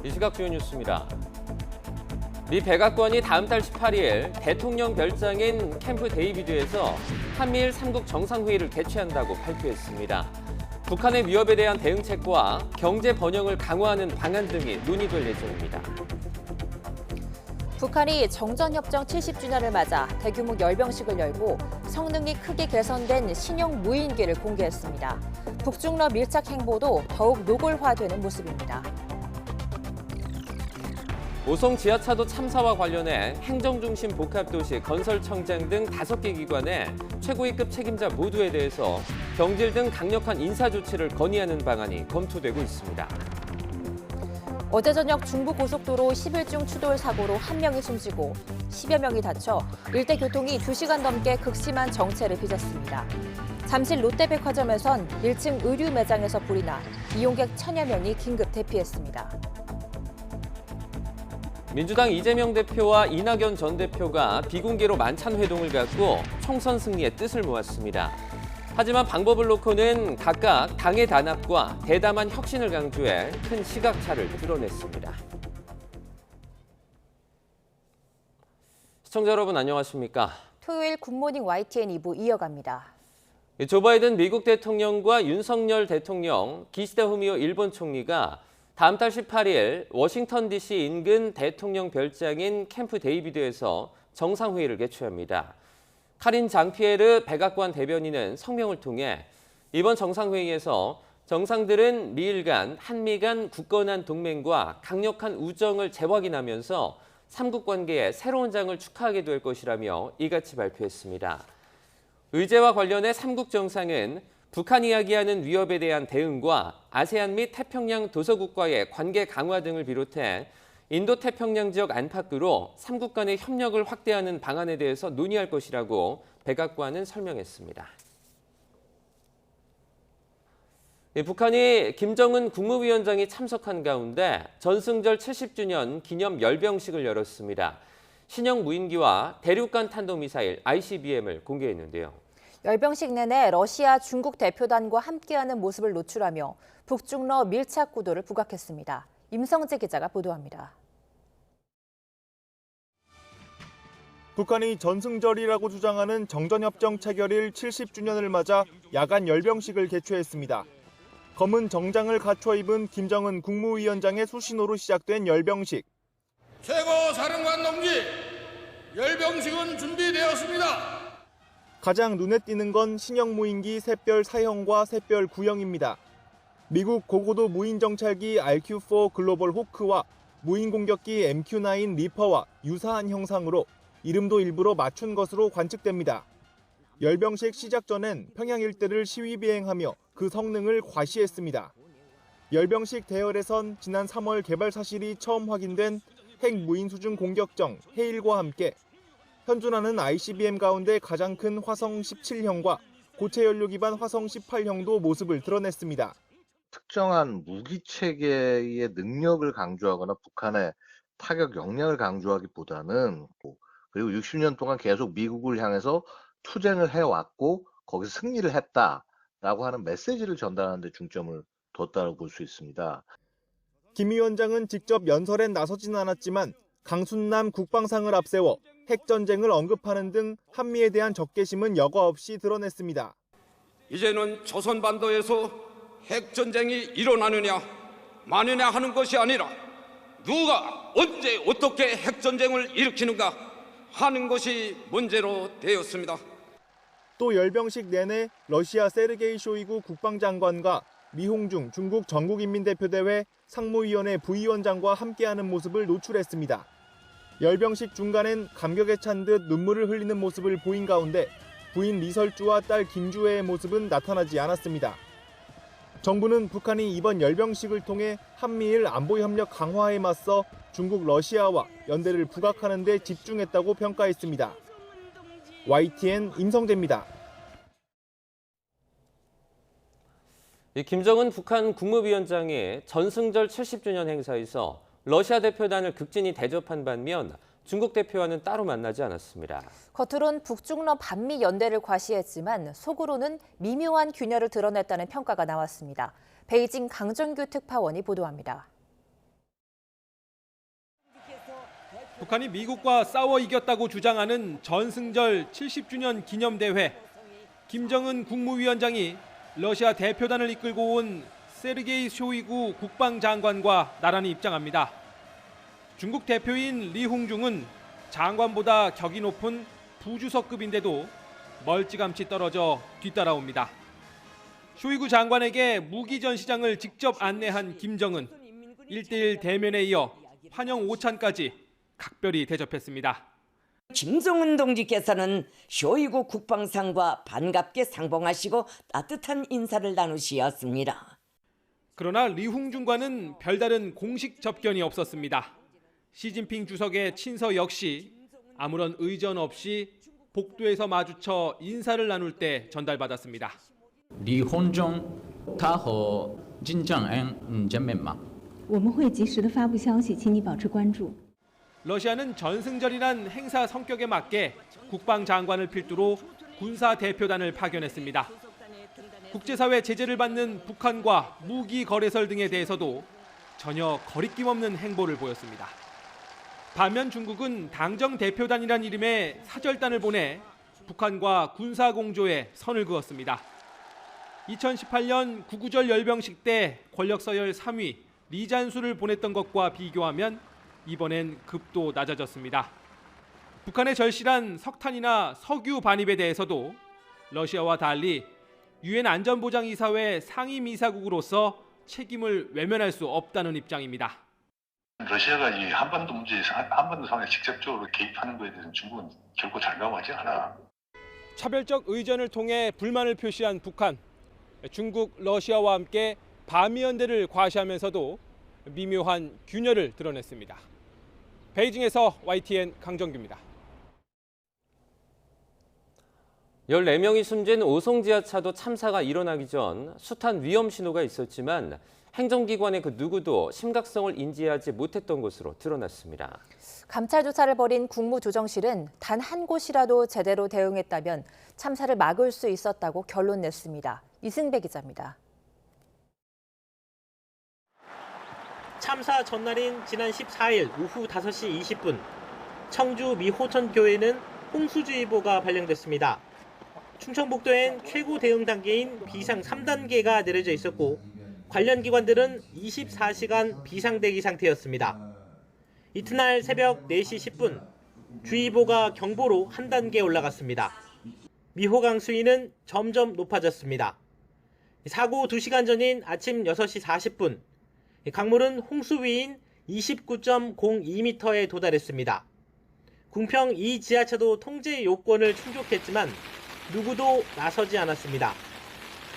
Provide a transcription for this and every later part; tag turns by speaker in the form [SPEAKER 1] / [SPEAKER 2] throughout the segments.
[SPEAKER 1] 이 시각 주요 뉴스입니다. 미 백악관이 다음 달 18일 대통령 별장인 캠프 데이비드에서 한미일 3국 정상회의를 개최한다고 발표했습니다. 북한의 위협에 대한 대응책과 경제 번영을 강화하는 방안 등이 논의될 예정입니다.
[SPEAKER 2] 북한이 정전협정 70주년을 맞아 대규모 열병식을 열고 성능이 크게 개선된 신형 무인기를 공개했습니다. 북중러 밀착 행보도 더욱 노골화되는 모습입니다.
[SPEAKER 1] 오송 지하차도 참사와 관련해 행정중심 복합도시 건설청장 등 5개 기관의 최고위급 책임자 모두에 대해서 경질 등 강력한 인사조치를 건의하는 방안이 검토되고 있습니다.
[SPEAKER 2] 어제 저녁 중부고속도로 10일 추돌 사고로 1명이 숨지고 10여 명이 다쳐 일대 교통이 2시간 넘게 극심한 정체를 빚었습니다. 잠실 롯데백화점에선 1층 의류 매장에서 불이 나 이용객 1000여 명이 긴급 대피했습니다.
[SPEAKER 1] 민주당 이재명 대표와 이낙연 전 대표가 비공개로 만찬 회동을 갖고 총선 승리의 뜻을 모았습니다. 하지만 방법을 놓고는 각각 당의 단합과 대담한 혁신을 강조해 큰 시각차를 드러냈습니다. 시청자 여러분 안녕하십니까?
[SPEAKER 2] 토요일 굿모닝 YTN 2부 이어갑니다.
[SPEAKER 1] 조 바이든 미국 대통령과 윤석열 대통령, 기시다 후미오 일본 총리가 다음 달 18일 워싱턴 DC 인근 대통령 별장인 캠프 데이비드에서 정상회의를 개최합니다. 카린 장피에르 백악관 대변인은 성명을 통해 이번 정상회의에서 정상들은 미일 간, 한미 간 굳건한 동맹과 강력한 우정을 재확인하면서 삼국 관계의 새로운 장을 축하하게 될 것이라며 이같이 발표했습니다. 의제와 관련해 삼국 정상은 북한이 이야기하는 위협에 대한 대응과 아세안 및 태평양 도서국과의 관계 강화 등을 비롯해 인도태평양 지역 안팎으로 삼국 간의 협력을 확대하는 방안에 대해서 논의할 것이라고 백악관은 설명했습니다. 북한이 김정은 국무위원장이 참석한 가운데 전승절 70주년 기념 열병식을 열었습니다. 신형 무인기와 대륙간 탄도미사일 ICBM을 공개했는데요.
[SPEAKER 2] 열병식 내내 러시아, 중국 대표단과 함께하는 모습을 노출하며 북중러 밀착 구도를 부각했습니다. 임성재 기자가 보도합니다.
[SPEAKER 3] 북한이 전승절이라고 주장하는 정전협정 체결일 70주년을 맞아 야간 열병식을 개최했습니다. 검은 정장을 갖춰 입은 김정은 국무위원장의 수신호로 시작된 열병식.
[SPEAKER 4] 최고사령관 동지, 열병식은 준비되었습니다.
[SPEAKER 3] 가장 눈에 띄는 건 신형 무인기 샛별 4형과 샛별 9형입니다. 미국 고고도 무인정찰기 RQ-4 글로벌 호크와 무인공격기 MQ-9 리퍼와 유사한 형상으로 이름도 일부러 맞춘 것으로 관측됩니다. 열병식 시작 전엔 평양 일대를 시위 비행하며 그 성능을 과시했습니다. 열병식 대열에선 지난 3월 개발 사실이 처음 확인된 핵 무인 수중 공격정 헤일과 함께 현존하는 ICBM 가운데 가장 큰 화성 17형과 고체 연료 기반 화성 18형도 모습을 드러냈습니다.
[SPEAKER 5] 특정한 무기 체계의 능력을 강조하거나 북한의 타격 역량을 강조하기보다는 그리고 60년 동안 계속 미국을 향해서 투쟁을 해왔고 거기서 승리를 했다라고 하는 메시지를 전달하는 데 중점을 뒀다고 볼 수 있습니다.
[SPEAKER 3] 김 위원장은 직접 연설에 나서진 않았지만 강순남 국방상을 앞세워 핵전쟁을 언급하는 등 한미에 대한 적개심은 여과 없이 드러냈습니다.
[SPEAKER 4] 이제는 조선반도에서 핵전쟁이 일어나느냐 마느냐 하는 것이 아니라 누가 언제 어떻게 핵전쟁을 일으키는가 하는 것이 문제로 되었습니다.
[SPEAKER 3] 또 열병식 내내 러시아 세르게이 쇼이구 국방장관과 미홍중 중국 전국인민대표대회 상무위원회 부위원장과 함께하는 모습을 노출했습니다. 열병식 중간엔 감격에 찬 듯 눈물을 흘리는 모습을 보인 가운데 부인 리설주와 딸 김주혜의 모습은 나타나지 않았습니다. 정부는 북한이 이번 열병식을 통해 한미일 안보협력 강화에 맞서 중국 러시아와 연대를 부각하는 데 집중했다고 평가했습니다. YTN 임성재입니다.
[SPEAKER 1] 김정은 북한 국무위원장이 전승절 70주년 행사에서 러시아 대표단을 극진히 대접한 반면 중국 대표와는 따로 만나지 않았습니다.
[SPEAKER 2] 겉으론 북중러 반미 연대를 과시했지만 속으로는 미묘한 균열을 드러냈다는 평가가 나왔습니다. 베이징 강정규 특파원이 보도합니다.
[SPEAKER 6] 북한이 미국과 싸워 이겼다고 주장하는 전승절 70주년 기념대회. 김정은 국무위원장이 러시아 대표단을 이끌고 온 세르게이 쇼이구 국방장관과 나란히 입장합니다. 중국 대표인 리홍중은 장관보다 격이 높은 부주석급인데도 멀찌감치 떨어져 뒤따라옵니다. 쇼이구 장관에게 무기 전시장을 직접 안내한 김정은, 1대1 대면에 이어 환영 오찬까지 각별히 대접했습니다.
[SPEAKER 7] 김정은 동지께서는 쇼이구 국방상과 반갑게 상봉하시고 따뜻한 인사를 나누시었습니다.
[SPEAKER 6] 그러나 리홍중과는 별다른 공식 접견이 없었습니다. 시진핑 주석의 친서 역시 아무런 의전 없이 복도에서 마주쳐 인사를 나눌 때 전달받았습니다.
[SPEAKER 8] 리홍중他和金正恩见面吗？
[SPEAKER 9] 我们会及时的发布消息，请你保持关注。
[SPEAKER 6] 러시아는 전승절이란 행사 성격에 맞게 국방장관을 필두로 군사 대표단을 파견했습니다. 국제사회 제재를 받는 북한과 무기 거래설 등에 대해서도 전혀 거리낌 없는 행보를 보였습니다. 반면 중국은 당정 대표단이란 이름의 사절단을 보내 북한과 군사 공조에 선을 그었습니다. 2018년 구구절 열병식 때 권력 서열 3위 리잔수를 보냈던 것과 비교하면 이번엔 급도 낮아졌습니다. 북한의 절실한 석탄이나 석유 반입에 대해서도 러시아와 달리 유엔 안전보장이사회 상임이사국으로서 책임을 외면할 수 없다는 입장입니다.
[SPEAKER 10] 러시아가 이 한반도 문제에서 한반도 상황에 직접적으로 개입하는 것에 대해서는 중국은 결코 잘감하지 않아.
[SPEAKER 6] 차별적 의전을 통해 불만을 표시한 북한, 중국, 러시아와 함께 반미연대를 과시하면서도 미묘한 균열을 드러냈습니다. 베이징에서 YTN 강정규입니다.
[SPEAKER 1] 14명이 숨진 오송 지하차도 참사가 일어나기 전 숱한 위험 신호가 있었지만 행정기관의 그 누구도 심각성을 인지하지 못했던 것으로 드러났습니다.
[SPEAKER 2] 감찰 조사를 벌인 국무조정실은 단 한 곳이라도 제대로 대응했다면 참사를 막을 수 있었다고 결론 냈습니다. 이승배 기자입니다.
[SPEAKER 11] 참사 전날인 지난 14일 오후 5시 20분, 청주 미호천교에는 홍수주의보가 발령됐습니다. 충청북도엔 최고 대응 단계인 비상 3단계가 내려져 있었고 관련 기관들은 24시간 비상대기 상태였습니다. 이튿날 새벽 4시 10분, 주의보가 경보로 한 단계 올라갔습니다. 미호강 수위는 점점 높아졌습니다. 사고 2시간 전인 아침 6시 40분, 강물은 홍수 위인 29.02m에 도달했습니다. 궁평 2 지하차도 통제 요건을 충족했지만 누구도 나서지 않았습니다.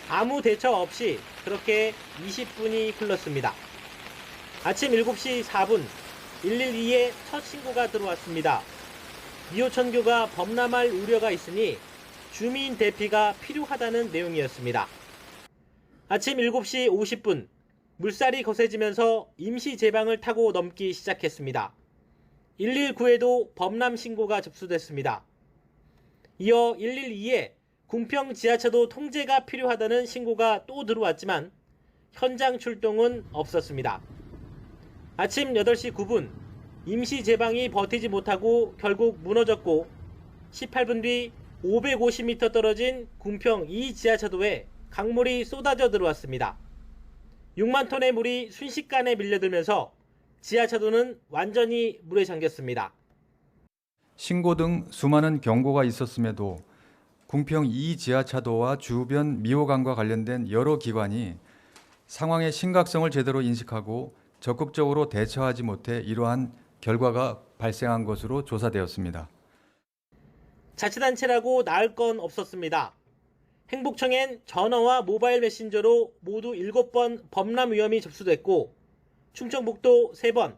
[SPEAKER 11] 아무 대처 없이 그렇게 20분이 흘렀습니다. 아침 7시 4분 112에 첫 신고가 들어왔습니다. 미호천교가 범람할 우려가 있으니 주민 대피가 필요하다는 내용이었습니다. 아침 7시 50분 물살이 거세지면서 임시 제방을 타고 넘기 시작했습니다. 119에도 범람 신고가 접수됐습니다. 이어 112에 궁평 지하차도 통제가 필요하다는 신고가 또 들어왔지만 현장 출동은 없었습니다. 아침 8시 9분 임시 제방이 버티지 못하고 결국 무너졌고 18분 뒤 550m 떨어진 궁평 2 지하차도에 강물이 쏟아져 들어왔습니다. 6만 톤의 물이 순식간에 밀려들면서 지하차도는 완전히 물에 잠겼습니다.
[SPEAKER 12] 신고 등 수많은 경고가 있었음에도 궁평 2 지하차도와 주변 미호강과 관련된 여러 기관이 상황의 심각성을 제대로 인식하고 적극적으로 대처하지 못해 이러한 결과가 발생한 것으로 조사되었습니다.
[SPEAKER 11] 자치단체라고 나을 건 없었습니다. 행복청엔 전화와 모바일 메신저로 모두 7번 범람 위험이 접수됐고 충청북도 3번,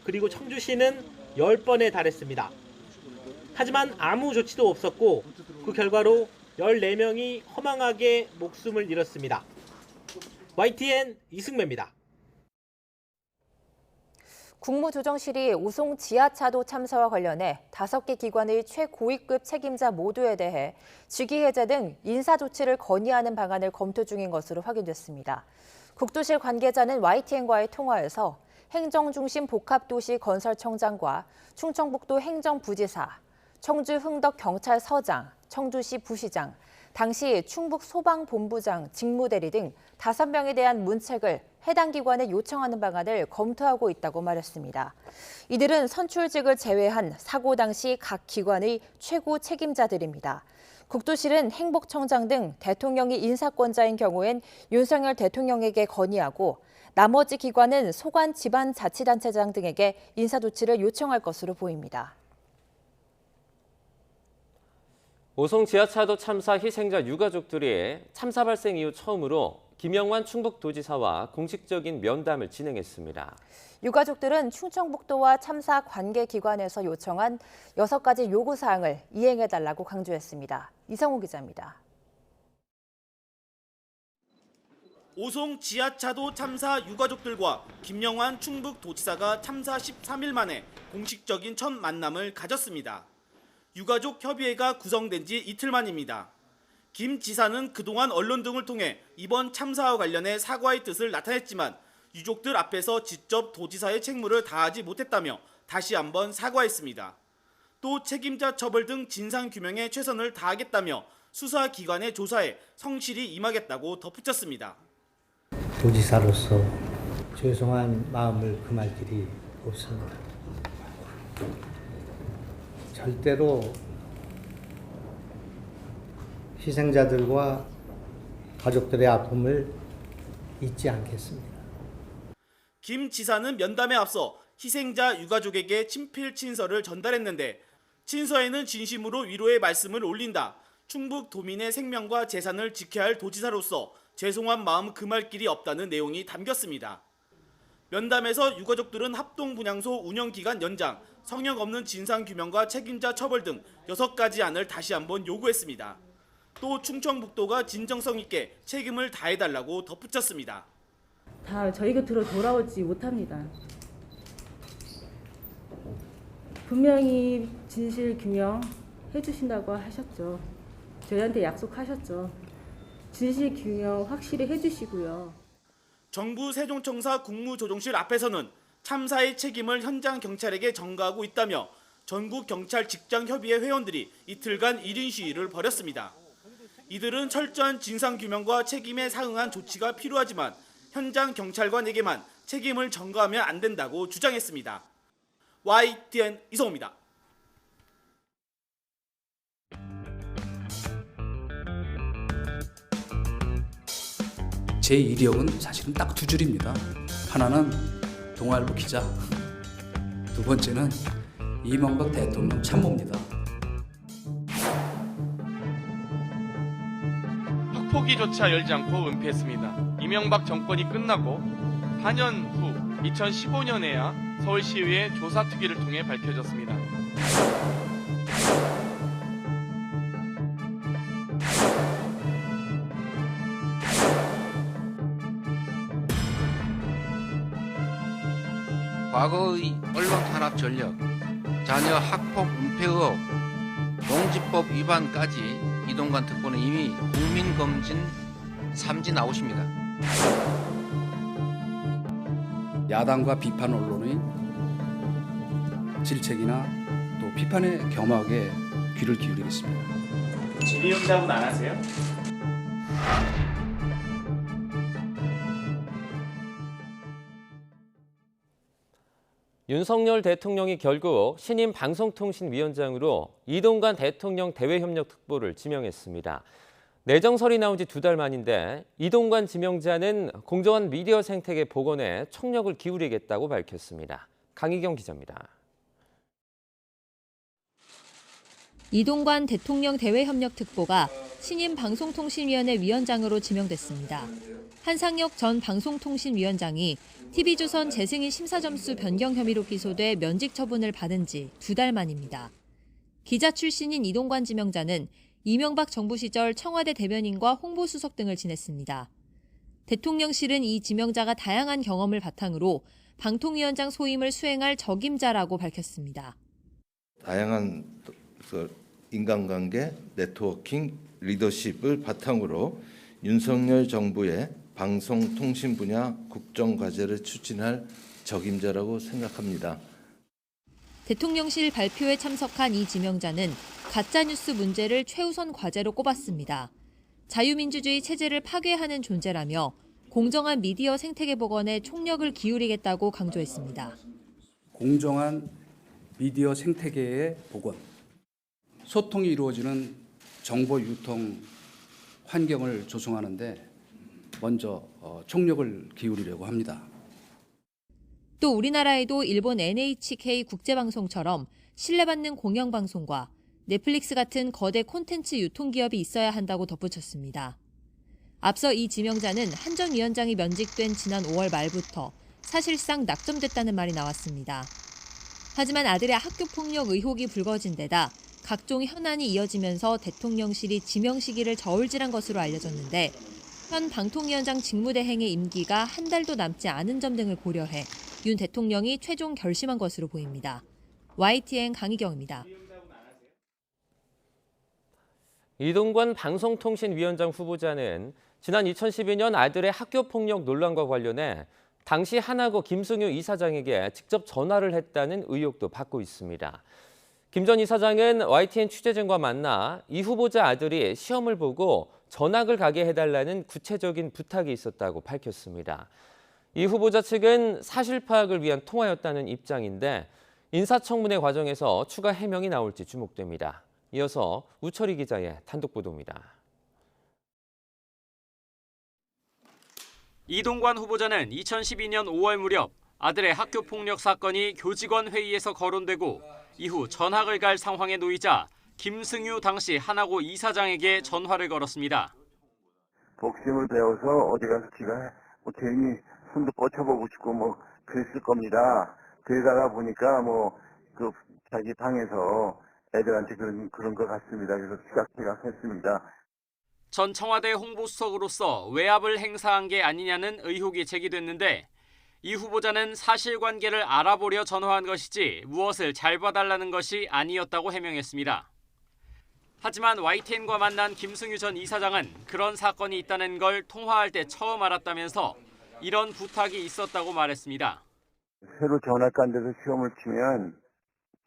[SPEAKER 11] 그리고 청주시는 10번에 달했습니다. 하지만 아무 조치도 없었고 그 결과로 14명이 허망하게 목숨을 잃었습니다. YTN 이승매입니다.
[SPEAKER 2] 국무조정실이 오송 지하차도 참사와 관련해 5개 기관의 최고위급 책임자 모두에 대해 직위 해제 등 인사조치를 건의하는 방안을 검토 중인 것으로 확인됐습니다. 국도실 관계자는 YTN과의 통화에서 행정중심 복합도시 건설청장과 충청북도 행정부지사, 청주 흥덕경찰서장, 청주시 부시장, 당시 충북소방본부장 직무대리 등 5명에 대한 문책을 해당 기관에 요청하는 방안을 검토하고 있다고 말했습니다. 이들은 선출직을 제외한 사고 당시 각 기관의 최고 책임자들입니다. 국토실은 행복청장 등 대통령이 인사권자인 경우엔 윤석열 대통령에게 건의하고 나머지 기관은 소관 지방자치단체장 등에게 인사조치를 요청할 것으로 보입니다.
[SPEAKER 1] 오송 지하차도 참사 희생자 유가족들이 참사 발생 이후 처음으로 김영환 충북도지사와 공식적인 면담을 진행했습니다.
[SPEAKER 2] 유가족들은 충청북도와 참사 관계기관에서 요청한 6가지 요구사항을 이행해달라고 강조했습니다. 이성우 기자입니다.
[SPEAKER 13] 오송 지하차도 참사 유가족들과 김영환 충북도지사가 참사 13일 만에 공식적인 첫 만남을 가졌습니다. 유가족 협의회가 구성된 지 이틀 만입니다. 김 지사는 그동안 언론 등을 통해 이번 참사와 관련해 사과의 뜻을 나타냈지만 유족들 앞에서 직접 도지사의 책무를 다하지 못했다며 다시 한번 사과했습니다. 또 책임자 처벌 등 진상규명에 최선을 다하겠다며 수사기관의 조사에 성실히 임하겠다고 덧붙였습니다.
[SPEAKER 14] 도지사로서 죄송한 마음을 금할 길이 없습니다. 절대로 희생자들과 가족들의 아픔을 잊지 않겠습니다.
[SPEAKER 13] 김 지사는 면담에 앞서 희생자 유가족에게 친필 친서를 전달했는데 친서에는 진심으로 위로의 말씀을 올린다. 충북 도민의 생명과 재산을 지켜야 할 도지사로서 죄송한 마음 금할 길이 없다는 내용이 담겼습니다. 면담에서 유가족들은 합동분향소 운영기간 연장, 성역 없는 진상규명과 책임자 처벌 등 6가지 안을 다시 한번 요구했습니다. 또 충청북도가 진정성 있게 책임을 다해달라고 덧붙였습니다.
[SPEAKER 15] 다 저희 곁으로 돌아오지 못합니다. 분명히 진실 규명해 주신다고 하셨죠. 저희한테 약속하셨죠. 진실 규명 확실히 해주시고요.
[SPEAKER 13] 정부 세종청사 국무조정실 앞에서는 참사의 책임을 현장 경찰에게 전가하고 있다며 전국 경찰 직장협의회 회원들이 이틀간 1인 시위를 벌였습니다. 이들은 철저한 진상규명과 책임에 상응한 조치가 필요하지만 현장 경찰관에게만 책임을 전가하면 안 된다고 주장했습니다. YTN 이성호입니다.
[SPEAKER 16] 제 이력은 사실은 딱 2줄입니다. 하나는 동아일보 기자, 2번째는 이명박 대통령 참모입니다.
[SPEAKER 17] 확포기조차 열지 않고 은폐했습니다. 이명박 정권이 끝나고 4년 후 2015년에야 서울시의회 조사특위를 통해 밝혀졌습니다.
[SPEAKER 18] 과거의 언론 탄압 전력, 자녀 학폭 은폐 의혹, 농지법 위반까지 이동관 특보는 이미 국민검진 3진 아웃입니다.
[SPEAKER 16] 야당과 비판 언론의 질책이나 또 비판에 겸하게 귀를 기울이겠습니다.
[SPEAKER 13] 질의응답은 안 하세요?
[SPEAKER 1] 윤석열 대통령이 결국 신임 방송통신위원장으로 이동관 대통령 대외협력특보를 지명했습니다. 내정설이 나온 지 2달 만인데 이동관 지명자는 공정한 미디어 생태계 복원에 총력을 기울이겠다고 밝혔습니다. 강희경 기자입니다.
[SPEAKER 2] 이동관 대통령 대외협력특보가 신임 방송통신위원회 위원장으로 지명됐습니다. 한상혁 전 방송통신위원장이 TV조선 재승인 심사점수 변경 혐의로 기소돼 면직 처분을 받은 지 2달 만입니다. 기자 출신인 이동관 지명자는 이명박 정부 시절 청와대 대변인과 홍보수석 등을 지냈습니다. 대통령실은 이 지명자가 다양한 경험을 바탕으로 방통위원장 소임을 수행할 적임자라고 밝혔습니다.
[SPEAKER 19] 다양한 인간관계, 네트워킹, 리더십을 바탕으로 윤석열 정부의 방송통신 분야 국정과제를 추진할 적임자라고 생각합니다.
[SPEAKER 2] 대통령실 발표에 참석한 이 지명자는 가짜뉴스 문제를 최우선 과제로 꼽았습니다. 자유민주주의 체제를 파괴하는 존재라며 공정한 미디어 생태계 복원에 총력을 기울이겠다고 강조했습니다.
[SPEAKER 16] 공정한 미디어 생태계의 복원, 소통이 이루어지는 정보 유통 환경을 조성하는 데 먼저 총력을 기울이려고 합니다.
[SPEAKER 2] 또 우리나라에도 일본 NHK 국제방송처럼 신뢰받는 공영방송과 넷플릭스 같은 거대 콘텐츠 유통기업이 있어야 한다고 덧붙였습니다. 앞서 이 지명자는 한전위원장이 면직된 지난 5월 말부터 사실상 낙점됐다는 말이 나왔습니다. 하지만 아들의 학교폭력 의혹이 불거진 데다 각종 현안이 이어지면서 대통령실이 지명 시기를 저울질한 것으로 알려졌는데 현 방통위원장 직무대행의 임기가 한 달도 남지 않은 점 등을 고려해 윤 대통령이 최종 결심한 것으로 보입니다. YTN 강희경입니다.
[SPEAKER 1] 이동관 방송통신위원장 후보자는 지난 2012년 아들의 학교폭력 논란과 관련해 당시 하나고 김승유 이사장에게 직접 전화를 했다는 의혹도 받고 있습니다. 김 전 이사장은 YTN 취재진과 만나 이 후보자 아들이 시험을 보고 전학을 가게 해달라는 구체적인 부탁이 있었다고 밝혔습니다. 이 후보자 측은 사실 파악을 위한 통화였다는 입장인데 인사청문회 과정에서 추가 해명이 나올지 주목됩니다. 이어서 우철희 기자의 단독 보도입니다.
[SPEAKER 20] 이동관 후보자는 2012년 5월 무렵 아들의 학교폭력 사건이 교직원 회의에서 거론되고 이후 전학을 갈 상황에 놓이자 김승유 당시 하나고 이사장에게 전화를 걸었습니다.
[SPEAKER 21] 복싱을 배워서 어디 가서 지가 괜히 손도 뻗쳐보고 싶고 그랬을 겁니다. 그러다가 보니까 자기 방에서 애들한테 그런 것 같습니다. 그래서 지각했습니다.
[SPEAKER 20] 전 청와대 홍보수석으로서 외압을 행사한 게 아니냐는 의혹이 제기됐는데 이 후보자는 사실관계를 알아보려 전화한 것이지 무엇을 잘 봐달라는 것이 아니었다고 해명했습니다. 하지만 YTN과 만난 김승유 전 이사장은 그런 사건이 있다는 걸 통화할 때 처음 알았다면서 이런 부탁이 있었다고 말했습니다.
[SPEAKER 21] 새로 전학 간 데서 시험을 치면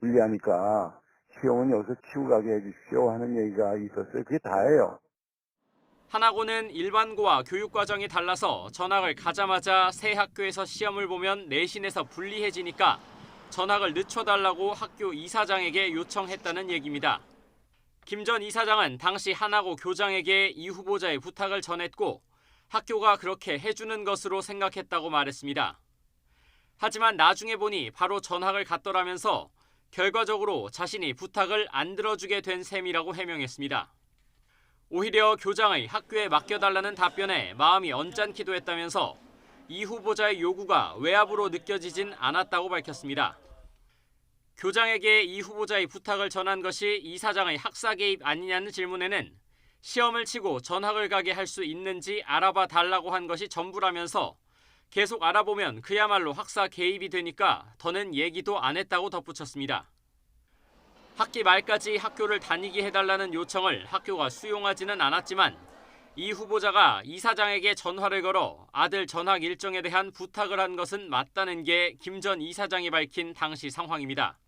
[SPEAKER 21] 불리하니까 시험은 여기서 치고 가게 해주십시오 하는 얘기가 있었어요. 그게 다예요.
[SPEAKER 20] 하나고는 일반고와 교육과정이 달라서 전학을 가자마자 새 학교에서 시험을 보면 내신에서 불리해지니까 전학을 늦춰달라고 학교 이사장에게 요청했다는 얘기입니다. 김 전 이사장은 당시 하나고 교장에게 이 후보자의 부탁을 전했고 학교가 그렇게 해주는 것으로 생각했다고 말했습니다. 하지만 나중에 보니 바로 전학을 갔더라면서 결과적으로 자신이 부탁을 안 들어주게 된 셈이라고 해명했습니다. 오히려 교장의 학교에 맡겨달라는 답변에 마음이 언짢기도 했다면서 이 후보자의 요구가 외압으로 느껴지진 않았다고 밝혔습니다. 교장에게 이 후보자의 부탁을 전한 것이 이사장의 학사 개입 아니냐는 질문에는 시험을 치고 전학을 가게 할 수 있는지 알아봐 달라고 한 것이 전부라면서 계속 알아보면 그야말로 학사 개입이 되니까 더는 얘기도 안 했다고 덧붙였습니다. 학기 말까지 학교를 다니게 해달라는 요청을 학교가 수용하지는 않았지만 이 후보자가 이사장에게 전화를 걸어 아들 전학 일정에 대한 부탁을 한 것은 맞다는 게 김 전 이사장이 밝힌 당시 상황입니다.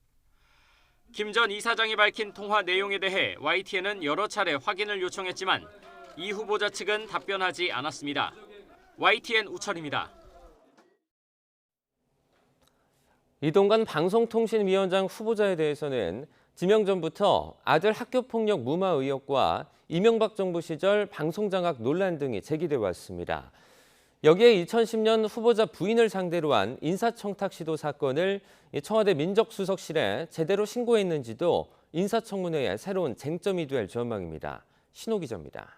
[SPEAKER 20] 김 전 이사장이 밝힌 통화 내용에 대해 YTN은 여러 차례 확인을 요청했지만 이 후보자 측은 답변하지 않았습니다. YTN 우철입니다.
[SPEAKER 1] 이동관 방송통신위원장 후보자에 대해서는 지명 전부터 아들 학교폭력 무마 의혹과 이명박 정부 시절 방송장악 논란 등이 제기돼 왔습니다. 여기에 2010년 후보자 부인을 상대로 한 인사청탁 시도 사건을 청와대 민정수석실에 제대로 신고했는지도 인사청문회의 새로운 쟁점이 될 전망입니다. 신호 기자입니다.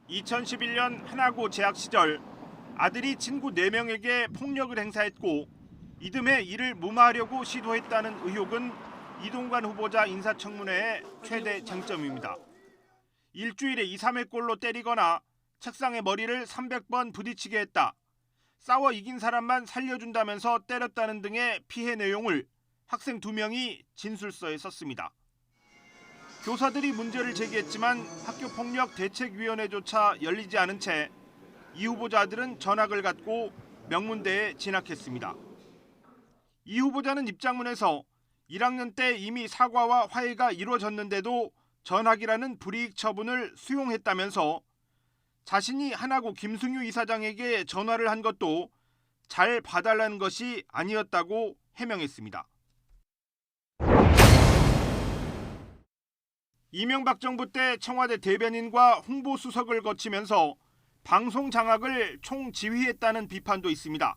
[SPEAKER 22] (2011년) 하나고 재학 시절 아들이 친구 4명에게 폭력을 행사했고 이듬해 이를 무마하려고 시도했다는 의혹은 이동관 후보자 인사청문회의 최대 쟁점입니다. 일주일에 2, 3회꼴로 때리거나 책상에 머리를 300번 부딪히게 했다. 싸워 이긴 사람만 살려준다면서 때렸다는 등의 피해 내용을 학생 2명이 진술서에 썼습니다. 교사들이 문제를 제기했지만 학교폭력대책위원회조차 열리지 않은 채 이 후보자들은 전학을 갖고 명문대에 진학했습니다. 이 후보자는 입장문에서 1학년 때 이미 사과와 화해가 이루어졌는데도 전학이라는 불이익 처분을 수용했다면서 자신이 하나고 김승유 이사장에게 전화를 한 것도 잘 봐달라는 것이 아니었다고 해명했습니다. 이명박 정부 때 청와대 대변인과 홍보수석을 거치면서 방송 장악을 총지휘했다는 비판도 있습니다.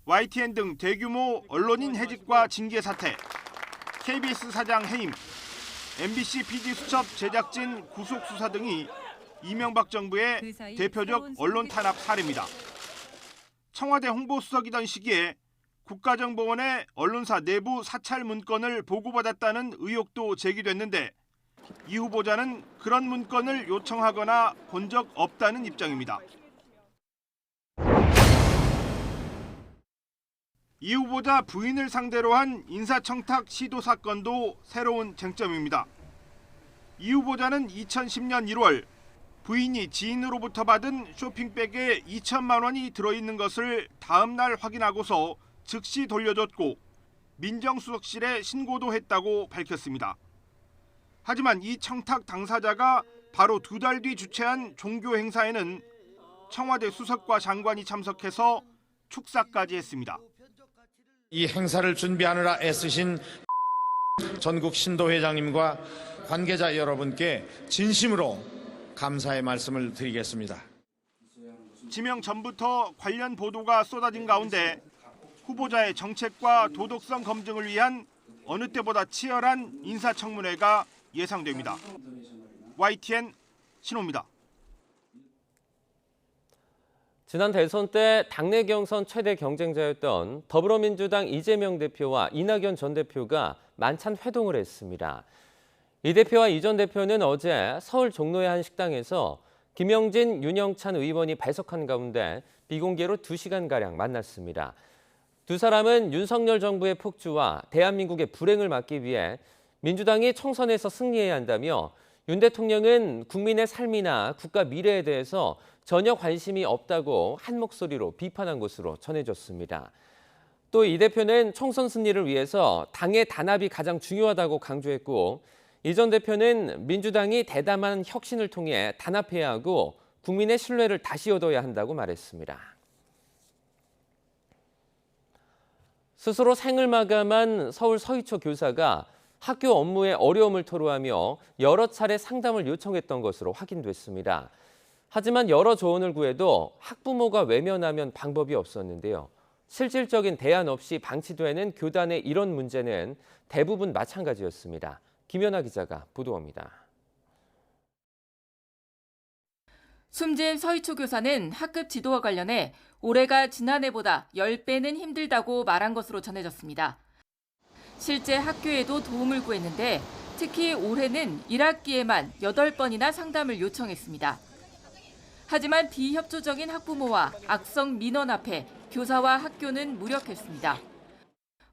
[SPEAKER 22] YTN 등 대규모 언론인 해직과 징계 사태, KBS 사장 해임, MBC PD 수첩 제작진 구속 수사 등이 이명박 정부의 대표적 언론 탄압 사례입니다. 청와대 홍보수석이던 시기에 국가정보원의 언론사 내부 사찰 문건을 보고받았다는 의혹도 제기됐는데 이 후보자는 그런 문건을 요청하거나 본 적 없다는 입장입니다. 이 후보자 부인을 상대로 한 인사청탁 시도 사건도 새로운 쟁점입니다. 이 후보자는 2010년 1월 부인이 지인으로부터 받은 쇼핑백에 2천만 원이 들어있는 것을 다음 날 확인하고서 즉시 돌려줬고 민정수석실에 신고도 했다고 밝혔습니다. 하지만 이 청탁 당사자가 바로 2달 뒤 주최한 종교 행사에는 청와대 수석과 장관이 참석해서 축사까지 했습니다.
[SPEAKER 4] 이 행사를 준비하느라 애쓰신 전국 신도회장님과 관계자 여러분께 진심으로 감사의 말씀을 드리겠습니다.
[SPEAKER 22] 지명 전부터 관련 보도가 쏟아진 가운데 후보자의 정책과 도덕성 검증을 위한 어느 때보다 치열한 인사청문회가 예상됩니다. YTN 신호입니다.
[SPEAKER 1] 지난 대선 때 당내 경선 최대 경쟁자였던 더불어민주당 이재명 대표와 이낙연 전 대표가 만찬 회동을 했습니다. 이 대표와 이 전 대표는 어제 서울 종로의 한 식당에서 김영진, 윤영찬 의원이 배석한 가운데 비공개로 2시간가량 만났습니다. 두 사람은 윤석열 정부의 폭주와 대한민국의 불행을 막기 위해 민주당이 총선에서 승리해야 한다며 윤 대통령은 국민의 삶이나 국가 미래에 대해서 전혀 관심이 없다고 한 목소리로 비판한 것으로 전해졌습니다. 또 이 대표는 총선 승리를 위해서 당의 단합이 가장 중요하다고 강조했고 이 전 대표는 민주당이 대담한 혁신을 통해 단합해야 하고 국민의 신뢰를 다시 얻어야 한다고 말했습니다. 스스로 생을 마감한 서울 서희초 교사가 학교 업무에 어려움을 토로하며 여러 차례 상담을 요청했던 것으로 확인됐습니다. 하지만 여러 조언을 구해도 학부모가 외면하면 방법이 없었는데요. 실질적인 대안 없이 방치되는 교단의 이런 문제는 대부분 마찬가지였습니다. 김연아 기자가 보도합니다.
[SPEAKER 5] 숨진 서희초 교사는 학급 지도와 관련해 올해가 지난해보다 10배는 힘들다고 말한 것으로 전해졌습니다. 실제 학교에도 도움을 구했는데 특히 올해는 1학기에만 8번이나 상담을 요청했습니다. 하지만 비협조적인 학부모와 악성 민원 앞에 교사와 학교는 무력했습니다.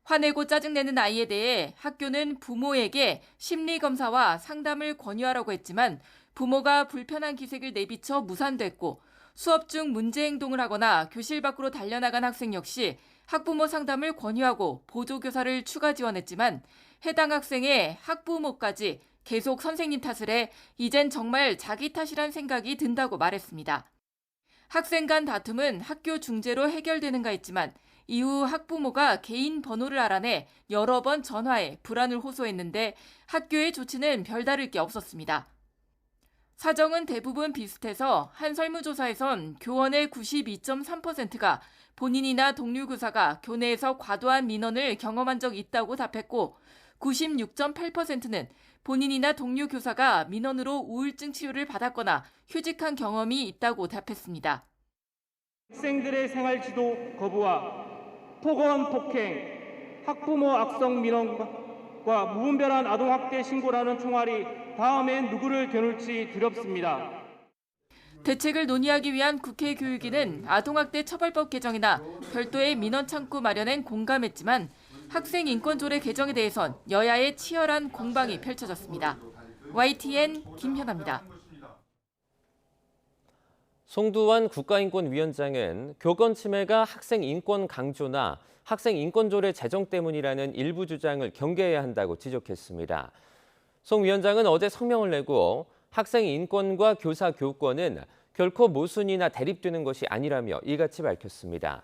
[SPEAKER 5] 화내고 짜증내는 아이에 대해 학교는 부모에게 심리검사와 상담을 권유하라고 했지만 부모가 불편한 기색을 내비쳐 무산됐고 수업 중 문제 행동을 하거나 교실 밖으로 달려나간 학생 역시 학부모 상담을 권유하고 보조교사를 추가 지원했지만 해당 학생의 학부모까지 계속 선생님 탓을 해 이젠 정말 자기 탓이란 생각이 든다고 말했습니다. 학생 간 다툼은 학교 중재로 해결되는가 했지만 이후 학부모가 개인 번호를 알아내 여러 번 전화해 불안을 호소했는데 학교의 조치는 별다를 게 없었습니다. 사정은 대부분 비슷해서 한 설문조사에선 교원의 92.3%가 본인이나 동료 교사가 교내에서 과도한 민원을 경험한 적 있다고 답했고 96.8%는 본인이나 동료 교사가 민원으로 우울증 치료를 받았거나 휴직한 경험이 있다고 답했습니다.
[SPEAKER 23] 학생들의 생활지도 거부와 폭언, 폭행, 학부모 악성 민원과 무분별한 아동학대 신고라는 총알이 다음엔 누구를 겨눌지 두렵습니다.
[SPEAKER 5] 대책을 논의하기 위한 국회 교육위는 아동학대 처벌법 개정이나 별도의 민원 창구 마련엔 공감했지만 학생 인권조례 개정에 대해선 여야의 치열한 공방이 펼쳐졌습니다. YTN 김현아입니다.
[SPEAKER 1] 송두환 국가인권위원장은 교권 침해가 학생 인권 강조나 학생 인권조례 제정 때문이라는 일부 주장을 경계해야 한다고 지적했습니다. 송 위원장은 어제 성명을 내고 학생 인권과 교사 교권은 결코 모순이나 대립되는 것이 아니라며 이같이 밝혔습니다.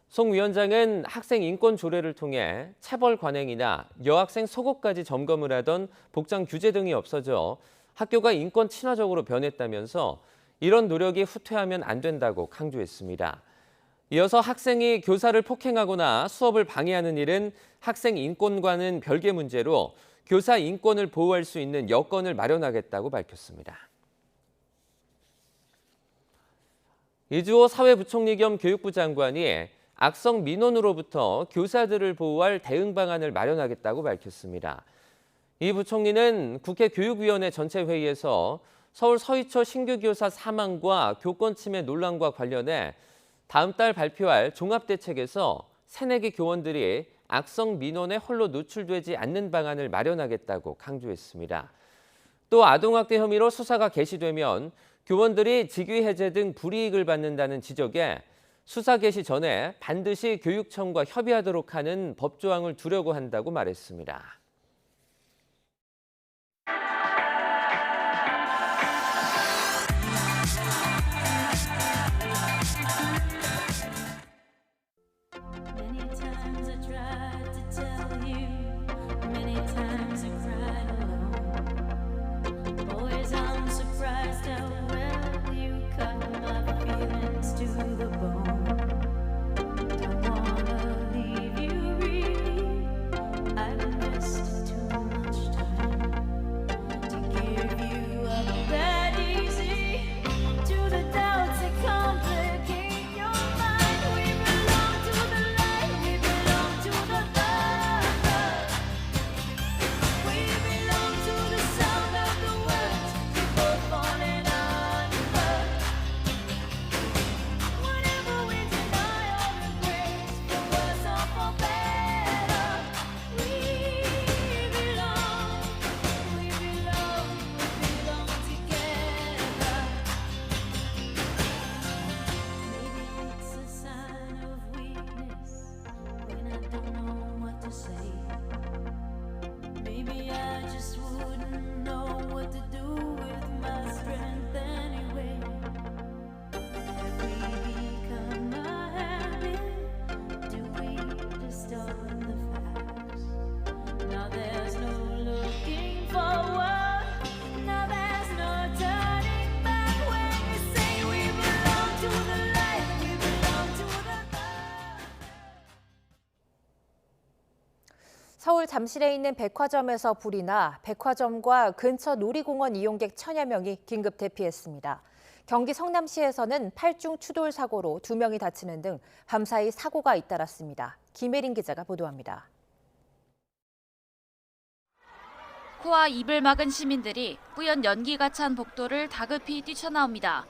[SPEAKER 1] 송 위원장은 학생 인권 조례를 통해 체벌 관행이나 여학생 속옷까지 점검을 하던 복장 규제 등이 없어져 학교가 인권 친화적으로 변했다면서 이런 노력이 후퇴하면 안 된다고 강조했습니다. 이어서 학생이 교사를 폭행하거나 수업을 방해하는 일은 학생 인권과는 별개 문제로 교사 인권을 보호할 수 있는 여건을 마련하겠다고 밝혔습니다. 이주호 사회부총리 겸 교육부 장관이 악성 민원으로부터 교사들을 보호할 대응 방안을 마련하겠다고 밝혔습니다. 이 부총리는 국회 교육위원회 전체 회의에서 서울 서희초 신규 교사 사망과 교권 침해 논란과 관련해 다음 달 발표할 종합대책에서 새내기 교원들이 악성 민원에 홀로 노출되지 않는 방안을 마련하겠다고 강조했습니다. 또 아동학대 혐의로 수사가 개시되면 교원들이 직위 해제 등 불이익을 받는다는 지적에 수사 개시 전에 반드시 교육청과 협의하도록 하는 법조항을 두려고 한다고 말했습니다.
[SPEAKER 2] 서울 잠실에 있는 백화점에서 불이 나 백화점과 근처 놀이공원 이용객 1000여 명이 긴급 대피했습니다. 경기 성남시에서는 8중 추돌 사고로 2명이 다치는 등 밤사이 사고가 잇따랐습니다. 김혜린 기자가 보도합니다.
[SPEAKER 3] 코와 입을 막은 시민들이 뿌연 연기가 찬 복도를 다급히 뛰쳐나옵니다.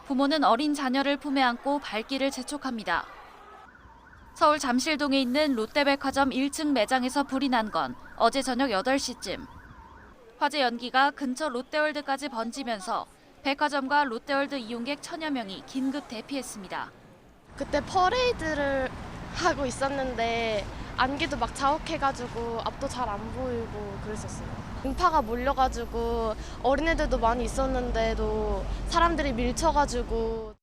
[SPEAKER 3] 부모는 어린 자녀를 품에 안고 발길을 재촉합니다. 서울 잠실동에 있는 롯데백화점 1층 매장에서 불이 난 건 어제 저녁 8시쯤. 화재 연기가 근처 롯데월드까지 번지면서 백화점과 롯데월드 이용객 1000여 명이 긴급 대피했습니다.
[SPEAKER 7] 그때 퍼레이드를 하고 있었는데 안개도 막 자욱해가지고 앞도 잘 안 보이고 그랬었어요. 인파가 몰려가지고 어린애들도 많이 있었는데도 사람들이 밀쳐가지고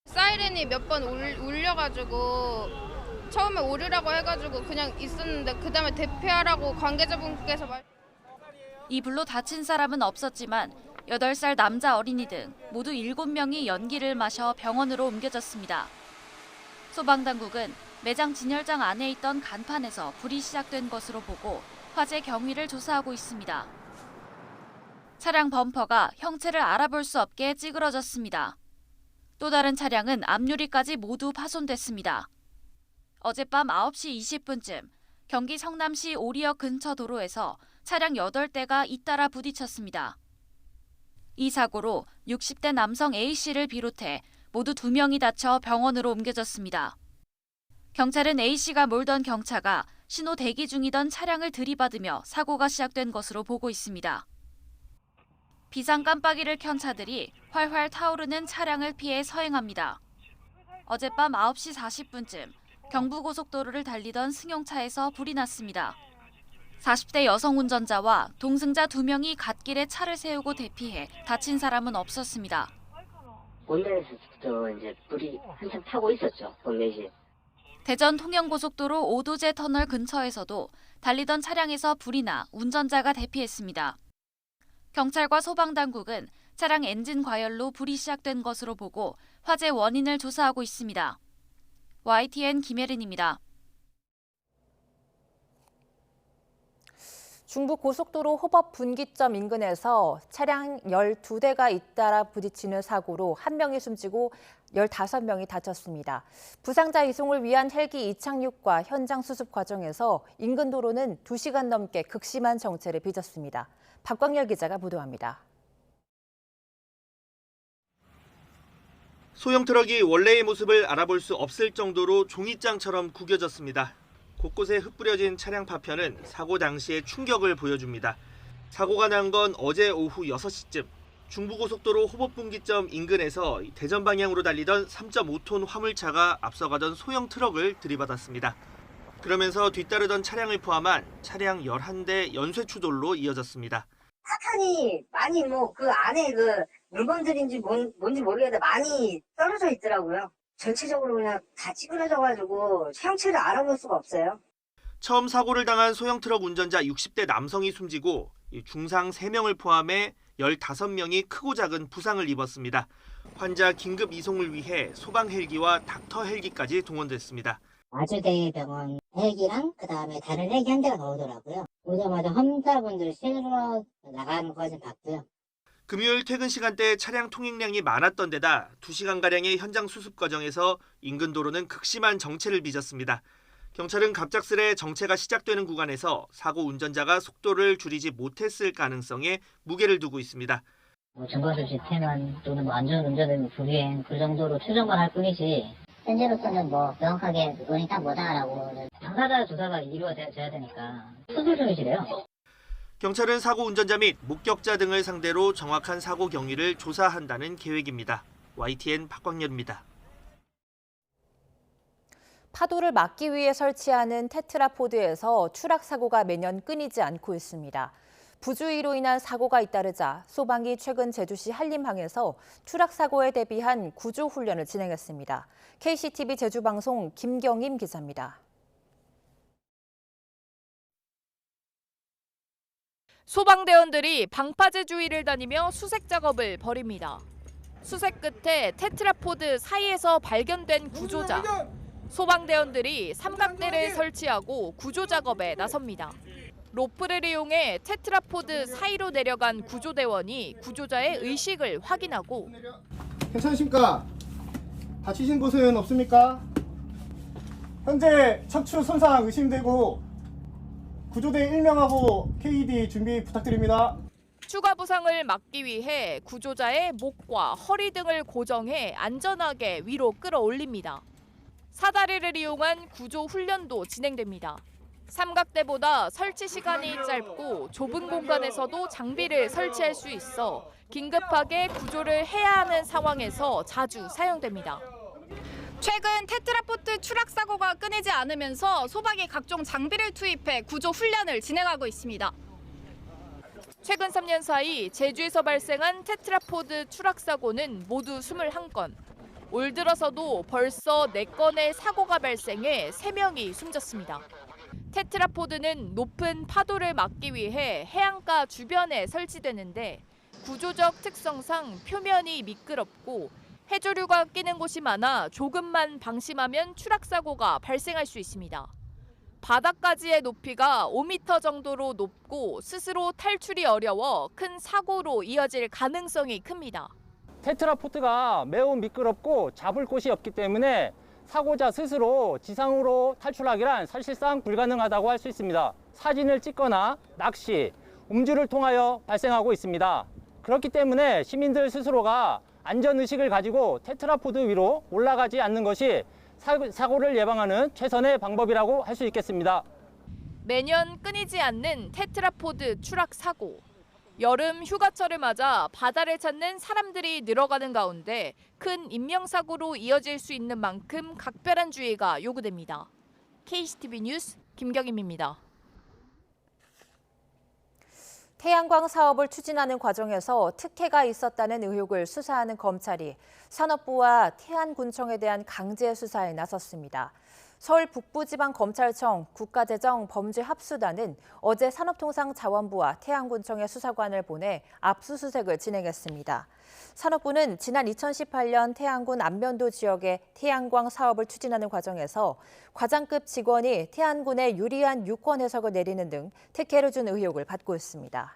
[SPEAKER 8] 사이렌이 몇 번 울려가지고 처음에 오류라고 해가지고 그냥 있었는데 그 다음에 대피하라고 관계자분께서
[SPEAKER 3] 이 불로 다친 사람은 없었지만 8살 남자 어린이 등 모두 7명이 연기를 마셔 병원으로 옮겨졌습니다. 소방당국은 매장 진열장 안에 있던 간판에서 불이 시작된 것으로 보고 화재 경위를 조사하고 있습니다. 차량 범퍼가 형체를 알아볼 수 없게 찌그러졌습니다. 또 다른 차량은 앞유리까지 모두 파손됐습니다. 어젯밤 9시 20분쯤 경기 성남시 오리역 근처 도로에서 차량 8대가 잇따라 부딪혔습니다. 이 사고로 60대 남성 A씨를 비롯해 모두 2명이 다쳐 병원으로 옮겨졌습니다. 경찰은 A씨가 몰던 경차가 신호 대기 중이던 차량을 들이받으며 사고가 시작된 것으로 보고 있습니다. 비상 깜빡이를 켠 차들이 활활 타오르는 차량을 피해 서행합니다. 어젯밤 9시 40분쯤 경부고속도로를 달리던 승용차에서 불이 났습니다. 40대 여성 운전자와 동승자 2명이 갓길에 차를 세우고 대피해 다친 사람은 없었습니다.
[SPEAKER 6] 본넷에서부터 이제 불이 한참 타고 있었죠, 본넷이.
[SPEAKER 3] 대전 통영고속도로 오도제 터널 근처에서도 달리던 차량에서 불이 나 운전자가 대피했습니다. 경찰과 소방당국은 차량 엔진 과열로 불이 시작된 것으로 보고 화재 원인을 조사하고 있습니다. YTN 김혜린입니다.
[SPEAKER 2] 중부 고속도로 호법 분기점 인근에서 차량 12대가 잇따라 부딪히는 사고로 1명이 숨지고 15명이 다쳤습니다. 부상자 이송을 위한 헬기 이착륙과 현장 수습 과정에서 인근 도로는 2시간 넘게 극심한 정체를 빚었습니다. 박광열 기자가 보도합니다.
[SPEAKER 13] 소형 트럭이 원래의 모습을 알아볼 수 없을 정도로 종이장처럼 구겨졌습니다. 곳곳에 흩뿌려진 차량 파편은 사고 당시의 충격을 보여줍니다. 사고가 난 건 어제 오후 6시쯤 중부고속도로 호법분기점 인근에서 대전 방향으로 달리던 3.5톤 화물차가 앞서가던 소형 트럭을 들이받았습니다. 그러면서 뒤따르던 차량을 포함한 차량 11대 연쇄 추돌로 이어졌습니다.
[SPEAKER 6] 사탄이 많이 그 안에 물건들인지 뭔지 모르겠는데 많이 떨어져 있더라고요. 전체적으로 그냥 다 찌그러져가지고 형체를 알아볼 수가 없어요.
[SPEAKER 13] 처음 사고를 당한 소형 트럭 운전자 60대 남성이 숨지고 중상 3명을 포함해 15명이 크고 작은 부상을 입었습니다. 환자 긴급 이송을 위해 소방 헬기와 닥터 헬기까지 동원됐습니다.
[SPEAKER 6] 아주대병원 헬기랑 그다음에 다른 헬기 한 대가 더 오더라고요. 오자마자 환자분들 실러 나가는 것까지 봤고요.
[SPEAKER 13] 금요일 퇴근 시간대에 차량 통행량이 많았던 데다 2시간가량의 현장 수습 과정에서 인근 도로는 극심한 정체를 빚었습니다. 경찰은 갑작스레 정체가 시작되는 구간에서 사고 운전자가 속도를 줄이지 못했을 가능성에 무게를 두고 있습니다.
[SPEAKER 6] 증거수집 태만 또는 안전운전은 불이행 그 정도로 추정만 할 뿐이지 현재로서는 명확하게 원인이 딱 뭐다라고 당사자 조사가 이루어져야 되니까 수술 중이시래요.
[SPEAKER 13] 경찰은 사고 운전자 및 목격자 등을 상대로 정확한 사고 경위를 조사한다는 계획입니다. YTN 박광열입니다.
[SPEAKER 2] 파도를 막기 위해 설치하는 테트라포드에서 추락 사고가 매년 끊이지 않고 있습니다. 부주의로 인한 사고가 잇따르자 소방이 최근 제주시 한림항에서 추락 사고에 대비한 구조 훈련을 진행했습니다. KCTV 제주방송 김경임 기자입니다.
[SPEAKER 9] 소방대원들이 방파제 주위를 다니며 수색 작업을 벌입니다. 수색 끝에 테트라포드 사이에서 발견된 구조자. 소방대원들이 삼각대를 설치하고 구조 작업에 나섭니다. 로프를 이용해 테트라포드 사이로 내려간 구조대원이 구조자의 의식을 확인하고
[SPEAKER 10] 괜찮으십니까? 다치신 곳은 없습니까? 현재 척추 손상 의심되고 구조대 1명하고 KED 준비 부탁드립니다.
[SPEAKER 9] 추가 부상을 막기 위해 구조자의 목과 허리 등을 고정해 안전하게 위로 끌어올립니다. 사다리를 이용한 구조 훈련도 진행됩니다. 삼각대보다 설치 시간이 짧고 좁은 공간에서도 장비를 설치할 수 있어 긴급하게 구조를 해야 하는 상황에서 자주 사용됩니다.
[SPEAKER 24] 최근 테트라포드 추락 사고가 끊이지 않으면서 소방이 각종 장비를 투입해 구조 훈련을 진행하고 있습니다.
[SPEAKER 9] 최근 3년 사이 제주에서 발생한 테트라포드 추락 사고는 모두 21건. 올 들어서도 벌써 4건의 사고가 발생해 3명이 숨졌습니다. 테트라포드는 높은 파도를 막기 위해 해안가 주변에 설치되는데 구조적 특성상 표면이 미끄럽고 해조류가 끼는 곳이 많아 조금만 방심하면 추락사고가 발생할 수 있습니다. 바닥까지의 높이가 5m 정도로 높고 스스로 탈출이 어려워 큰 사고로 이어질 가능성이 큽니다.
[SPEAKER 25] 테트라포드가 매우 미끄럽고 잡을 곳이 없기 때문에 사고자 스스로 지상으로 탈출하기란 사실상 불가능하다고 할 수 있습니다. 사진을 찍거나 낚시, 음주를 통하여 발생하고 있습니다. 그렇기 때문에 시민들 스스로가 안전의식을 가지고 테트라포드 위로 올라가지 않는 것이 사고를 예방하는 최선의 방법이라고 할 수 있겠습니다.
[SPEAKER 9] 매년 끊이지 않는 테트라포드 추락 사고. 여름 휴가철을 맞아 바다를 찾는 사람들이 늘어가는 가운데 큰 인명사고로 이어질 수 있는 만큼 각별한 주의가 요구됩니다. KCTV 뉴스 김경임입니다.
[SPEAKER 2] 태양광 사업을 추진하는 과정에서 특혜가 있었다는 의혹을 수사하는 검찰이 산업부와 태안군청에 대한 강제 수사에 나섰습니다. 서울 북부지방검찰청 국가재정범죄합수단은 어제 산업통상자원부와 태안군청의 수사관을 보내 압수수색을 진행했습니다. 산업부는 지난 2018년 태안군 안면도 지역의 태양광 사업을 추진하는 과정에서 과장급 직원이 태안군에 유리한 유권 해석을 내리는 등 특혜를 준 의혹을 받고 있습니다.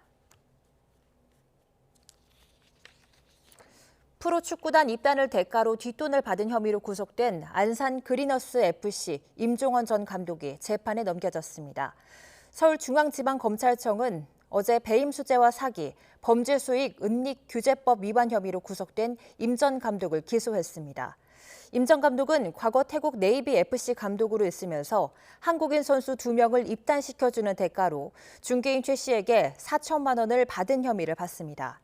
[SPEAKER 2] 프로축구단 입단을 대가로 뒷돈을 받은 혐의로 구속된 안산 그리너스FC 임종원 전 감독이 재판에 넘겨졌습니다. 서울중앙지방검찰청은 어제 배임수재와 사기, 범죄수익 은닉규제법 위반 혐의로 구속된 임 전 감독을 기소했습니다. 임 전 감독은 과거 태국 네이비FC 감독으로 있으면서 한국인 선수 2명을 입단시켜주는 대가로 중개인 최 씨에게 4천만 원을 받은 혐의를 받습니다.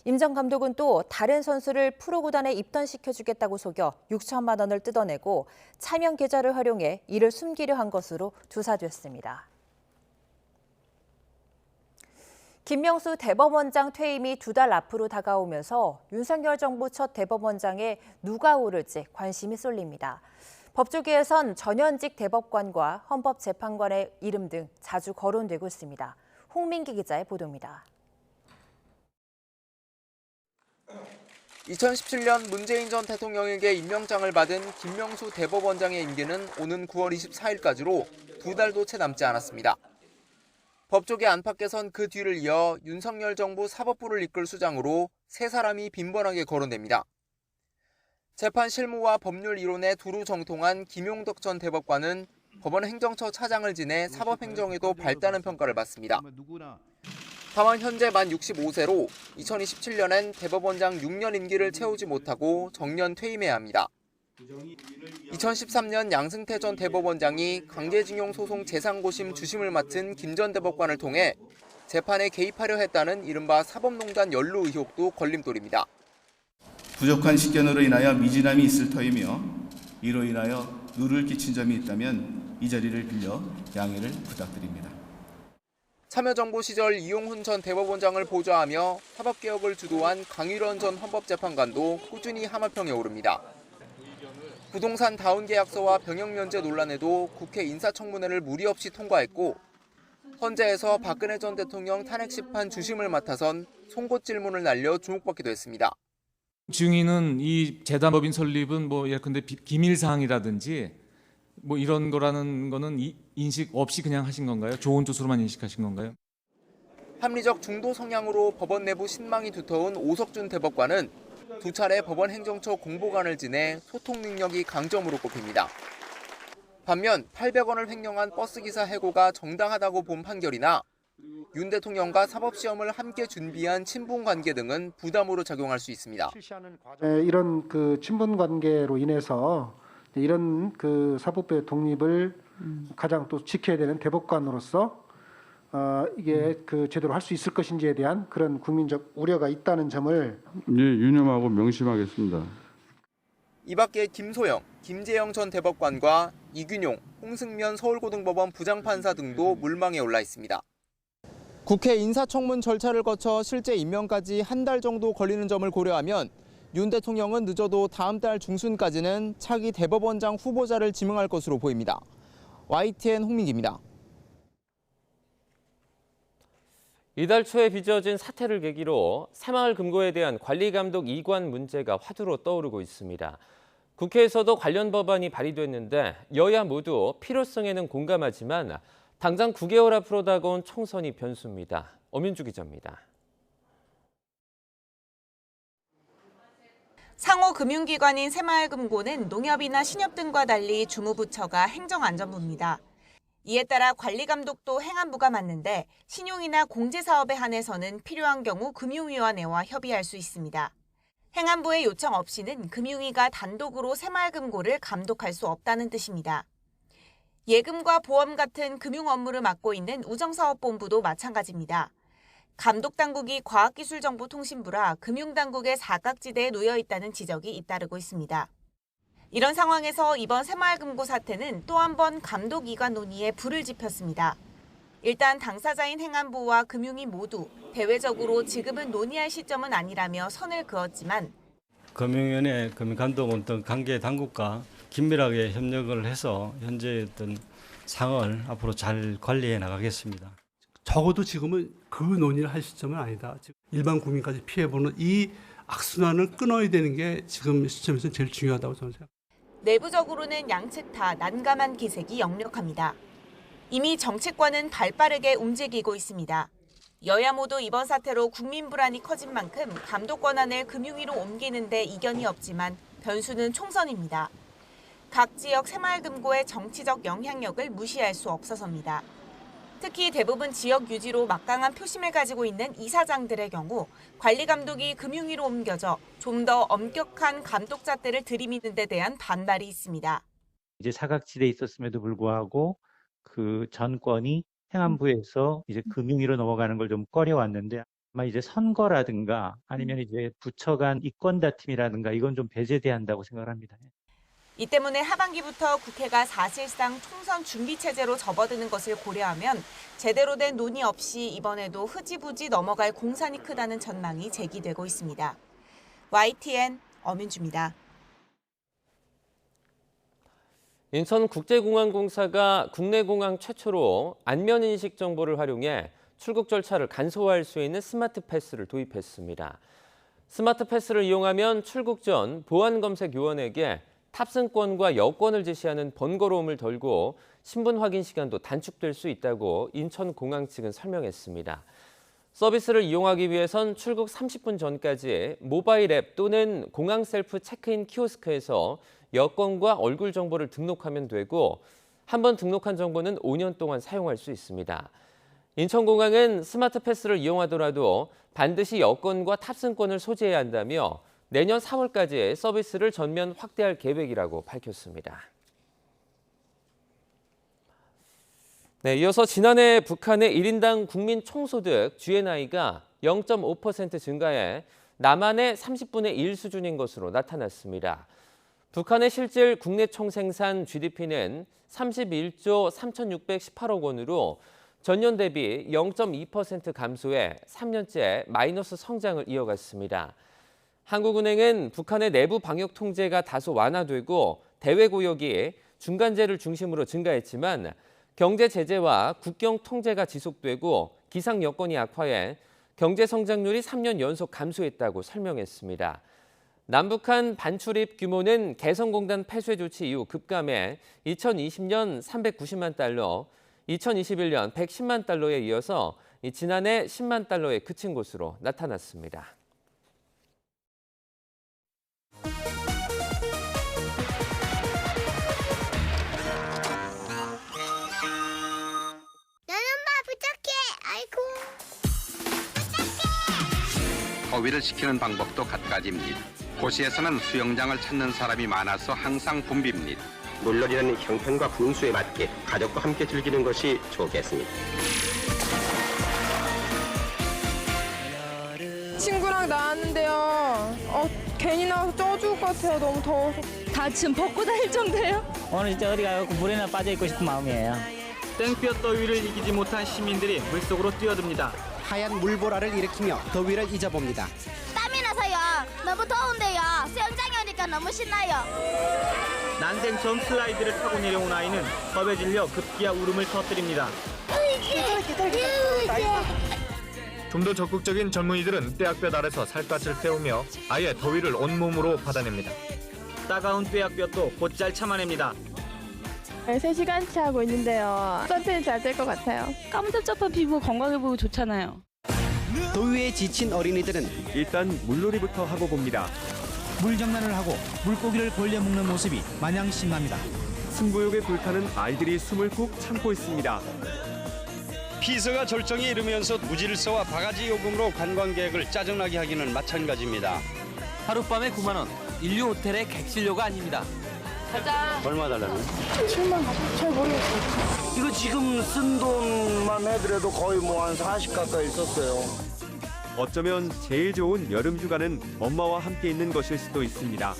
[SPEAKER 2] 임 전 감독은 또 다른 선수를 프로구단에 입단시켜주겠다고 속여 6천만 원을 뜯어내고 차명 계좌를 활용해 이를 숨기려 한 것으로 조사됐습니다. 김명수 대법원장 퇴임이 2달 앞으로 다가오면서 윤석열 정부 첫 대법원장에 누가 오를지 관심이 쏠립니다. 법조계에선 전현직 대법관과 헌법재판관의 이름 등 자주 거론되고 있습니다. 홍민기 기자의 보도입니다.
[SPEAKER 11] 2017년 문재인 전 대통령에게 임명장을 받은 김명수 대법원장의 임기는 오는 9월 24일까지로 2달도 채 남지 않았습니다. 법조계 안팎에선 그 뒤를 이어 윤석열 정부 사법부를 이끌 수장으로 3사람이 빈번하게 거론됩니다. 재판 실무와 법률 이론에 두루 정통한 김용덕 전 대법관은 법원 행정처 차장을 지내 사법행정에도 밝다는 평가를 받습니다. 다만 현재 만 65세로 2027년엔 대법원장 6년 임기를 채우지 못하고 정년 퇴임해야 합니다. 2013년 양승태 전 대법원장이 강제징용 소송 재상고심 주심을 맡은 김 전 대법관을 통해 재판에 개입하려 했다는 이른바 사법농단 연루 의혹도 걸림돌입니다.
[SPEAKER 12] 부족한 식견으로 인하여 미진함이 있을 터이며 이로 인하여 누를 끼친 점이 있다면 이 자리를 빌려 양해를 부탁드립니다.
[SPEAKER 11] 참여정부 시절 이용훈 전 대법원장을 보좌하며 사법개혁을 주도한 강일원 전 헌법재판관도 꾸준히 하마평에 오릅니다. 부동산 다운계약서와 병역면제 논란에도 국회 인사청문회를 무리 없이 통과했고 헌재에서 박근혜 전 대통령 탄핵심판 주심을 맡아선 송곳 질문을 날려 주목받기도 했습니다.
[SPEAKER 14] 증인은 이 재단법인 설립은 예컨대 기밀사항이라든지 이런 거라는 거는 인식 없이 그냥 하신 건가요? 좋은 뜻으로만 인식하신 건가요?
[SPEAKER 11] 합리적 중도 성향으로 법원 내부 신망이 두터운 오석준 대법관은 2차례 법원 행정처 공보관을 지내 소통 능력이 강점으로 꼽힙니다. 반면 800원을 횡령한 버스기사 해고가 정당하다고 본 판결이나 윤 대통령과 사법시험을 함께 준비한 친분관계 등은 부담으로 작용할 수 있습니다.
[SPEAKER 15] 이런 친분 관계로 인해서 이런 사법부의 독립을 가장 또 지켜야 되는 대법관으로서 이게 제대로 할 수 있을 것인지에 대한 그런 국민적 우려가 있다는 점을
[SPEAKER 17] 유념하고 명심하겠습니다.
[SPEAKER 11] 이 밖에 김소영, 김재영 전 대법관과 이균용, 홍승면 서울고등법원 부장판사 등도 물망에 올라 있습니다. 국회 인사청문 절차를 거쳐 실제 임명까지 한 달 정도 걸리는 점을 고려하면 윤 대통령은 늦어도 다음 달 중순까지는 차기 대법원장 후보자를 지명할 것으로 보입니다. YTN 홍민기입니다.
[SPEAKER 1] 이달 초에 빚어진 사태를 계기로 새마을금고에 대한 관리감독 이관 문제가 화두로 떠오르고 있습니다. 국회에서도 관련 법안이 발의됐는데 여야 모두 필요성에는 공감하지만 당장 9개월 앞으로 다가온 총선이 변수입니다. 엄윤주 기자입니다.
[SPEAKER 26] 상호 금융기관인 새마을금고는 농협이나 신협 등과 달리 주무부처가 행정안전부입니다. 이에 따라 관리감독도 행안부가 맡는데 신용이나 공제사업에 한해서는 필요한 경우 금융위원회와 협의할 수 있습니다. 행안부의 요청 없이는 금융위가 단독으로 새마을금고를 감독할 수 없다는 뜻입니다. 예금과 보험 같은 금융 업무를 맡고 있는 우정사업본부도 마찬가지입니다. 감독당국이 과학기술정보통신부라 금융당국의 사각지대에 놓여 있다는 지적이 잇따르고 있습니다. 이런 상황에서 이번 새마을금고 사태는 또 한 번 감독이관 논의에 불을 지폈습니다. 일단 당사자인 행안부와 금융위 모두 대외적으로 지금은 논의할 시점은 아니라며 선을 그었지만
[SPEAKER 4] 금융위원회, 금융감독원 등 관계 당국과 긴밀하게 협력을 해서 현재 어떤 상황을 앞으로 잘 관리해 나가겠습니다.
[SPEAKER 16] 적어도 지금은 그 논의를 할 시점은 아니다. 일반 국민까지 피해보는 이 악순환을 끊어야 되는 게 지금 시점에서 제일 중요하다고 저는 생각합니다.
[SPEAKER 26] 내부적으로는 양측 다 난감한 기색이 역력합니다. 이미 정치권은 발빠르게 움직이고 있습니다. 여야 모두 이번 사태로 국민 불안이 커진 만큼 감독 권한을 금융위로 옮기는 데 이견이 없지만 변수는 총선입니다. 각 지역 새마을금고의 정치적 영향력을 무시할 수 없어서입니다. 특히 대부분 지역 유지로 막강한 표심을 가지고 있는 이사장들의 경우 관리 감독이 금융위로 옮겨져 좀 더 엄격한 감독 잣대를 들이미는 데 대한 반발이 있습니다.
[SPEAKER 18] 이제 사각지대에 있었음에도 불구하고 그 전권이 행안부에서 이제 금융위로 넘어가는 걸 좀 꺼려왔는데 아마 이제 선거라든가 아니면 이제 부처 간 이권 다툼이라든가 이건 좀 배제돼야 한다고 생각을 합니다.
[SPEAKER 26] 이 때문에 하반기부터 국회가 사실상 총선 준비 체제로 접어드는 것을 고려하면 제대로 된 논의 없이 이번에도 흐지부지 넘어갈 공산이 크다는 전망이 제기되고 있습니다. YTN 엄윤주입니다.
[SPEAKER 1] 인천국제공항공사가 국내 공항 최초로 안면인식 정보를 활용해 출국 절차를 간소화할 수 있는 스마트 패스를 도입했습니다. 스마트 패스를 이용하면 출국 전 보안검색요원에게 탑승권과 여권을 제시하는 번거로움을 덜고 신분 확인 시간도 단축될 수 있다고 인천공항 측은 설명했습니다. 서비스를 이용하기 위해선 출국 30분 전까지 모바일 앱 또는 공항 셀프 체크인 키오스크에서 여권과 얼굴 정보를 등록하면 되고 한 번 등록한 정보는 5년 동안 사용할 수 있습니다. 인천공항은 스마트 패스를 이용하더라도 반드시 여권과 탑승권을 소지해야 한다며 내년 4월까지 서비스를 전면 확대할 계획이라고 밝혔습니다. 네, 이어서 지난해 북한의 1인당 국민 총소득 GNI가 0.5% 증가해 남한의 30분의 1 수준인 것으로 나타났습니다. 북한의 실질 국내 총생산 GDP는 31조 3,618억 원으로 전년 대비 0.2% 감소해 3년째 마이너스 성장을 이어갔습니다. 한국은행은 북한의 내부 방역 통제가 다소 완화되고 대외 고역이 중간재를 중심으로 증가했지만 경제 제재와 국경 통제가 지속되고 기상 여건이 악화해 경제 성장률이 3년 연속 감소했다고 설명했습니다. 남북한 반출입 규모는 개성공단 폐쇄 조치 이후 급감해 2020년 390만 달러, 2021년 110만 달러에 이어서 지난해 10만 달러에 그친 것으로 나타났습니다.
[SPEAKER 19] 더위를 식히는 방법도 갖가지입니다. 도시에서는 수영장을 찾는 사람이 많아서 항상 붐빕니다. 물놀이는 형편과 분수에 맞게 가족과 함께 즐기는 것이 좋겠습니다.
[SPEAKER 20] 친구랑 나왔는데요. 괜히 나와서 쪄 죽을 것 같아요. 너무 더워서.
[SPEAKER 21] 다 지금 벗고 다닐 정도예요?
[SPEAKER 25] 오늘 진짜 어디 가고 물에나 빠져 있고 싶은 마음이에요.
[SPEAKER 27] 땡볕 더위를 이기지 못한 시민들이 물속으로 뛰어듭니다.
[SPEAKER 28] 하얀 물보라를 일으키며 더위를 잊어봅니다.
[SPEAKER 29] 땀이 나서요. 너무 더운데요. 수영장에 오니까 너무 신나요.
[SPEAKER 27] 난생 처음 슬라이드를 타고 내려온 아이는 겁에 질려 급기야 울음을 터뜨립니다.
[SPEAKER 30] 좀 더 적극적인 젊은이들은 떼약볕 아래서 살갗을 때우며 아예 더위를 온몸으로 받아냅니다.
[SPEAKER 27] 따가운 떼약볕도 곧잘 참아냅니다.
[SPEAKER 20] 3시간째 하고 있는데요. 선탠이 잘 될 것 같아요.
[SPEAKER 21] 까무잡잡한 피부 건강해 보이고 좋잖아요.
[SPEAKER 28] 더위에 지친 어린이들은
[SPEAKER 31] 일단 물놀이부터 하고 봅니다.
[SPEAKER 32] 물장난을 하고 물고기를 벌려 먹는 모습이 마냥 신납니다.
[SPEAKER 31] 승부욕에 불타는 아이들이 숨을 꾹 참고 있습니다.
[SPEAKER 33] 피서가 절정에 이르면서 무질서와 바가지 요금으로 관광객을 짜증나게 하기는 마찬가지입니다.
[SPEAKER 34] 하룻밤에 9만 원, 인류 호텔의 객실료가 아닙니다.
[SPEAKER 20] 가자.
[SPEAKER 2] 얼마 달라는?
[SPEAKER 20] 7만 원. 잘 모르겠어요.
[SPEAKER 2] 이거 지금 쓴 돈만 해더라도 거의 뭐 한 40 가까이 썼어요.
[SPEAKER 31] 어쩌면 제일 좋은 여름 휴가는 엄마와 함께 있는 것일 수도 있습니다.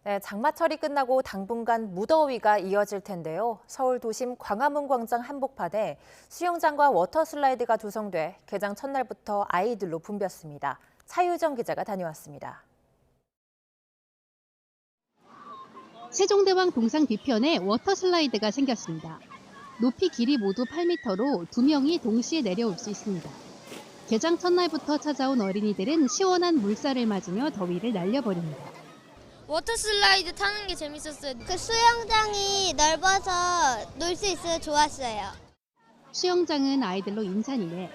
[SPEAKER 3] 네, 장마철이 끝나고 당분간 무더위가 이어질 텐데요. 서울 도심 광화문 광장 한복판에 수영장과 워터슬라이드가 조성돼 개장 첫날부터 아이들로 붐볐습니다. 차유정 기자가 다녀왔습니다.
[SPEAKER 5] 세종대왕 동상 뒤편에 워터슬라이드가 생겼습니다. 높이 길이 모두 8m로 2명이 동시에 내려올 수 있습니다. 개장 첫날부터 찾아온 어린이들은 시원한 물살을 맞으며 더위를 날려버립니다.
[SPEAKER 29] 워터슬라이드 타는 게 재밌었어요. 그 수영장이 넓어서 놀 수 있어서 좋았어요.
[SPEAKER 5] 수영장은 아이들로 인산이네.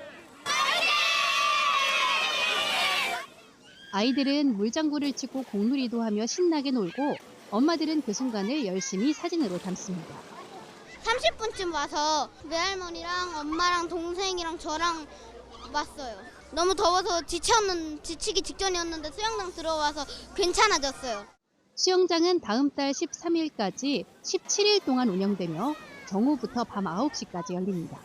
[SPEAKER 5] 아이들은 물장구를 치고 공놀이도 하며 신나게 놀고 엄마들은 그 순간을 열심히 사진으로 담습니다.
[SPEAKER 29] 30분쯤 와서 외할머니랑 엄마랑 동생이랑 저랑 왔어요. 너무 더워서 지치기 직전이었는데 수영장 들어와서 괜찮아졌어요.
[SPEAKER 5] 수영장은 다음 달 13일까지 17일 동안 운영되며 정오부터 밤 9시까지 열립니다.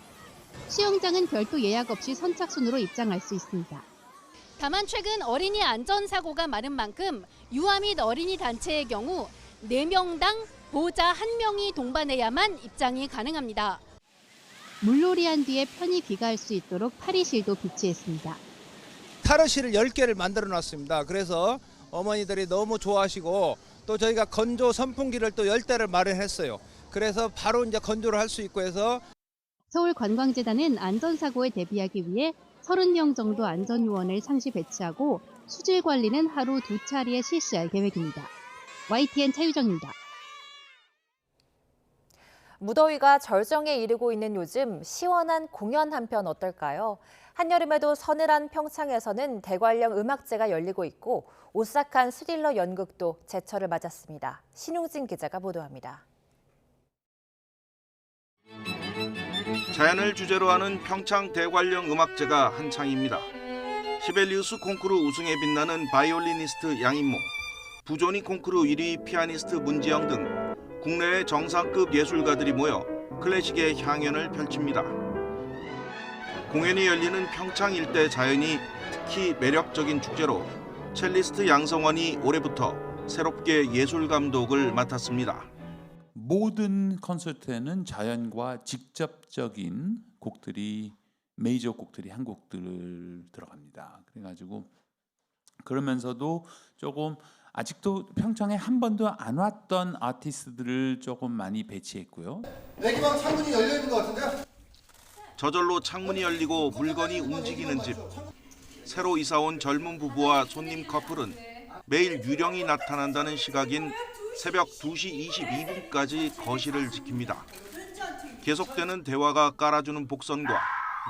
[SPEAKER 5] 수영장은 별도 예약 없이 선착순으로 입장할 수 있습니다.
[SPEAKER 6] 다만 최근 어린이 안전사고가 많은 만큼 유아 및 어린이 단체의 경우 4명당 보호자 1명이 동반해야만 입장이 가능합니다.
[SPEAKER 5] 물놀이한 뒤에 편히 귀가할 수 있도록 탈의실도 비치했습니다.
[SPEAKER 7] 탈의실을 10개를 만들어 놨습니다. 그래서 어머니들이 너무 좋아하시고 또 저희가 건조 선풍기를 또 10대를 마련했어요. 그래서 바로 이제 건조를 할 수 있고 해서
[SPEAKER 5] 서울관광재단은 안전사고에 대비하기 위해 30명 정도 안전요원을 상시 배치하고 수질 관리는 하루 2차례 실시할 계획입니다. YTN 차유정입니다.
[SPEAKER 3] 무더위가 절정에 이르고 있는 요즘 시원한 공연 한 편 어떨까요? 한여름에도 서늘한 평창에서는 대관령 음악제가 열리고 있고 오싹한 스릴러 연극도 제철을 맞았습니다. 신용진 기자가 보도합니다.
[SPEAKER 8] 자연을 주제로 하는 평창 대관령 음악제가 한창입니다. 시벨리우스 콩쿠르 우승에 빛나는 바이올리니스트 양인모, 부조니 콩쿠르 1위 피아니스트 문지영 등 국내의 정상급 예술가들이 모여 클래식의 향연을 펼칩니다. 공연이 열리는 평창 일대 자연이 특히 매력적인 축제로 첼리스트 양성원이 올해부터 새롭게 예술 감독을 맡았습니다.
[SPEAKER 9] 모든 콘서트에는 자연과 직접적인 곡들이 메이저 곡들이 한 곡들 들어갑니다. 그래가지고 그러면서도 조금 아직도 평창에 한 번도 안 왔던 아티스트들을 조금 많이 배치했고요.
[SPEAKER 8] 내기방 창문이 열려 있는 것 같은데요? 저절로 창문이 열리고 물건이 움직이는 집. 새로 이사온 젊은 부부와 손님 커플은 매일 유령이 나타난다는 시각인 새벽 2시 22분까지 거실을 지킵니다. 계속되는 대화가 깔아주는 복선과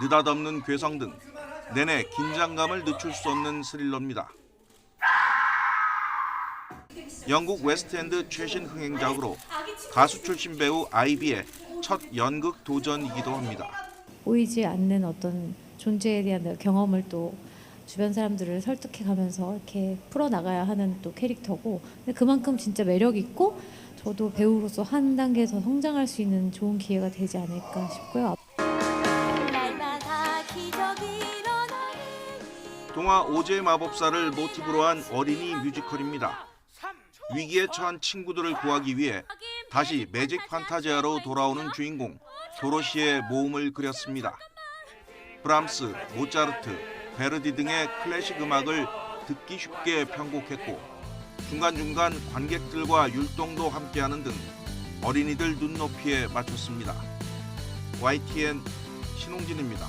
[SPEAKER 8] 느닷없는 괴성 등 내내 긴장감을 늦출 수 없는 스릴러입니다. 영국 웨스트엔드 최신 흥행작으로 가수 출신 배우 아이비의 첫 연극 도전이기도 합니다.
[SPEAKER 10] 보이지 않는 어떤 존재에 대한 경험을 또 주변 사람들을 설득해가면서 이렇게 풀어나가야 하는 또 캐릭터고, 근데 그만큼 진짜 매력 있고 저도 배우로서 한 단계 더 성장할 수 있는 좋은 기회가 되지 않을까 싶고요.
[SPEAKER 8] 동화 오즈의 마법사를 모티브로 한 어린이 뮤지컬입니다. 위기에 처한 친구들을 구하기 위해 다시 매직 판타지아로 돌아오는 주인공 도로시의 모험을 그렸습니다. 브람스, 모차르트, 베르디 등의 클래식 음악을 듣기 쉽게 편곡했고 중간중간 관객들과 율동도 함께하는 등 어린이들 눈높이에 맞췄습니다. YTN 신홍진입니다.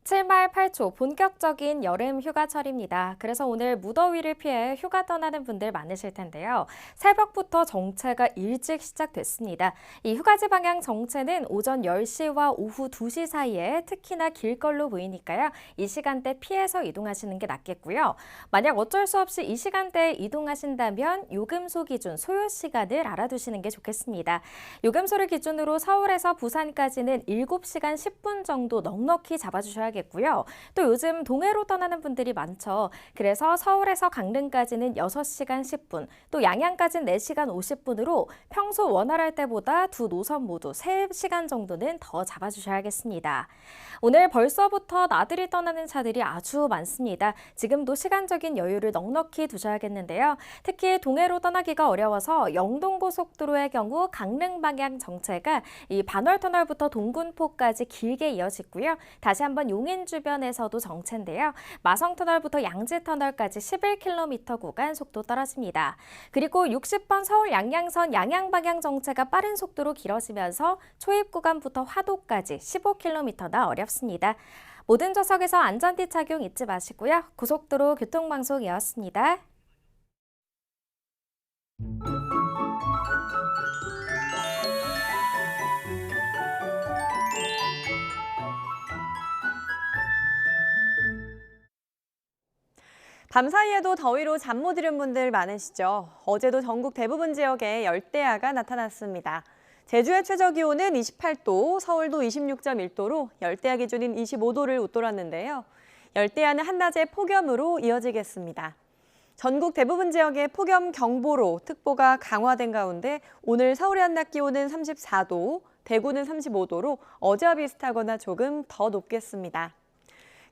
[SPEAKER 4] 7말 8초 본격적인 여름 휴가철입니다. 그래서 오늘 무더위를 피해 휴가 떠나는 분들 많으실 텐데요. 새벽부터 정체가 일찍 시작됐습니다. 이 휴가지 방향 정체는 오전 10시와 오후 2시 사이에 특히나 길 걸로 보이니까요. 이 시간대 피해서 이동하시는 게 낫겠고요. 만약 어쩔 수 없이 이 시간대에 이동하신다면 요금소 기준 소요 시간을 알아두시는 게 좋겠습니다. 요금소를 기준으로 서울에서 부산까지는 7시간 10분 정도 넉넉히 잡아주셔야겠고요. 또 요즘 동해로 떠나는 분들이 많죠. 그래서 서울에서 강릉까지는 6시간 10분, 또 양양까지는 4시간 50분으로 평소 원활할 때보다 두 노선 모두 3시간 정도는 더 잡아주셔야겠습니다. 오늘 벌써부터 나들이 떠나는 차들이 아주 많습니다. 지금도 시간적인 여유를 넉넉히 두셔야겠는데요. 특히 동해로 떠나기가 어려워서 영동고속도로의 경우 강릉 방향 정체가 이 반월터널부터 동군포까지 길게 이어지고요. 다시 한번 용인 주변에서도 정체인데요. 마성터널부터 양지터널까지 11km 구간 속도 떨어집니다. 그리고 60번 서울 양양선 양양 방향 정체가 빠른 속도로 길어지면서 초입 구간부터 화도까지 15km나 어렵습니다. 모든 좌석에서 안전띠 착용 잊지 마시고요. 고속도로 교통방송이었습니다.
[SPEAKER 11] 밤사이에도 더위로 잠 못 이룬 분들 많으시죠? 어제도 전국 대부분 지역에 열대야가 나타났습니다. 제주의 최저기온은 28도, 서울도 26.1도로 열대야 기준인 25도를 웃돌았는데요. 열대야는 한낮에 폭염으로 이어지겠습니다. 전국 대부분 지역에 폭염 경보로 특보가 강화된 가운데 오늘 서울의 한낮 기온은 34도, 대구는 35도로 어제와 비슷하거나 조금 더 높겠습니다.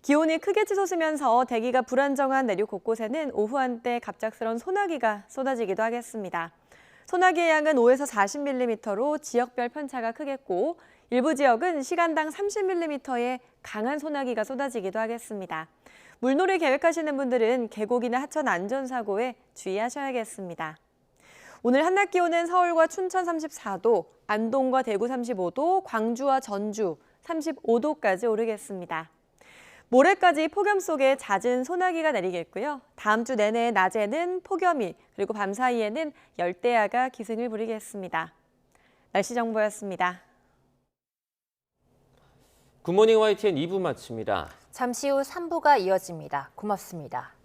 [SPEAKER 11] 기온이 크게 치솟으면서 대기가 불안정한 내륙 곳곳에는 오후 한때 갑작스런 소나기가 쏟아지기도 하겠습니다. 소나기의 양은 5에서 40mm로 지역별 편차가 크겠고 일부 지역은 시간당 30mm의 강한 소나기가 쏟아지기도 하겠습니다. 물놀이 계획하시는 분들은 계곡이나 하천 안전사고에 주의하셔야겠습니다. 오늘 한낮 기온은 서울과 춘천 34도, 안동과 대구 35도, 광주와 전주 35도까지 오르겠습니다. 모레까지 폭염 속에 잦은 소나기가 내리겠고요. 다음 주 내내 낮에는 폭염이 그리고 밤 사이에는 열대야가 기승을 부리겠습니다. 날씨 정보였습니다.
[SPEAKER 1] 굿모닝 YTN 2부 마칩니다.
[SPEAKER 3] 잠시 후 3부가 이어집니다. 고맙습니다.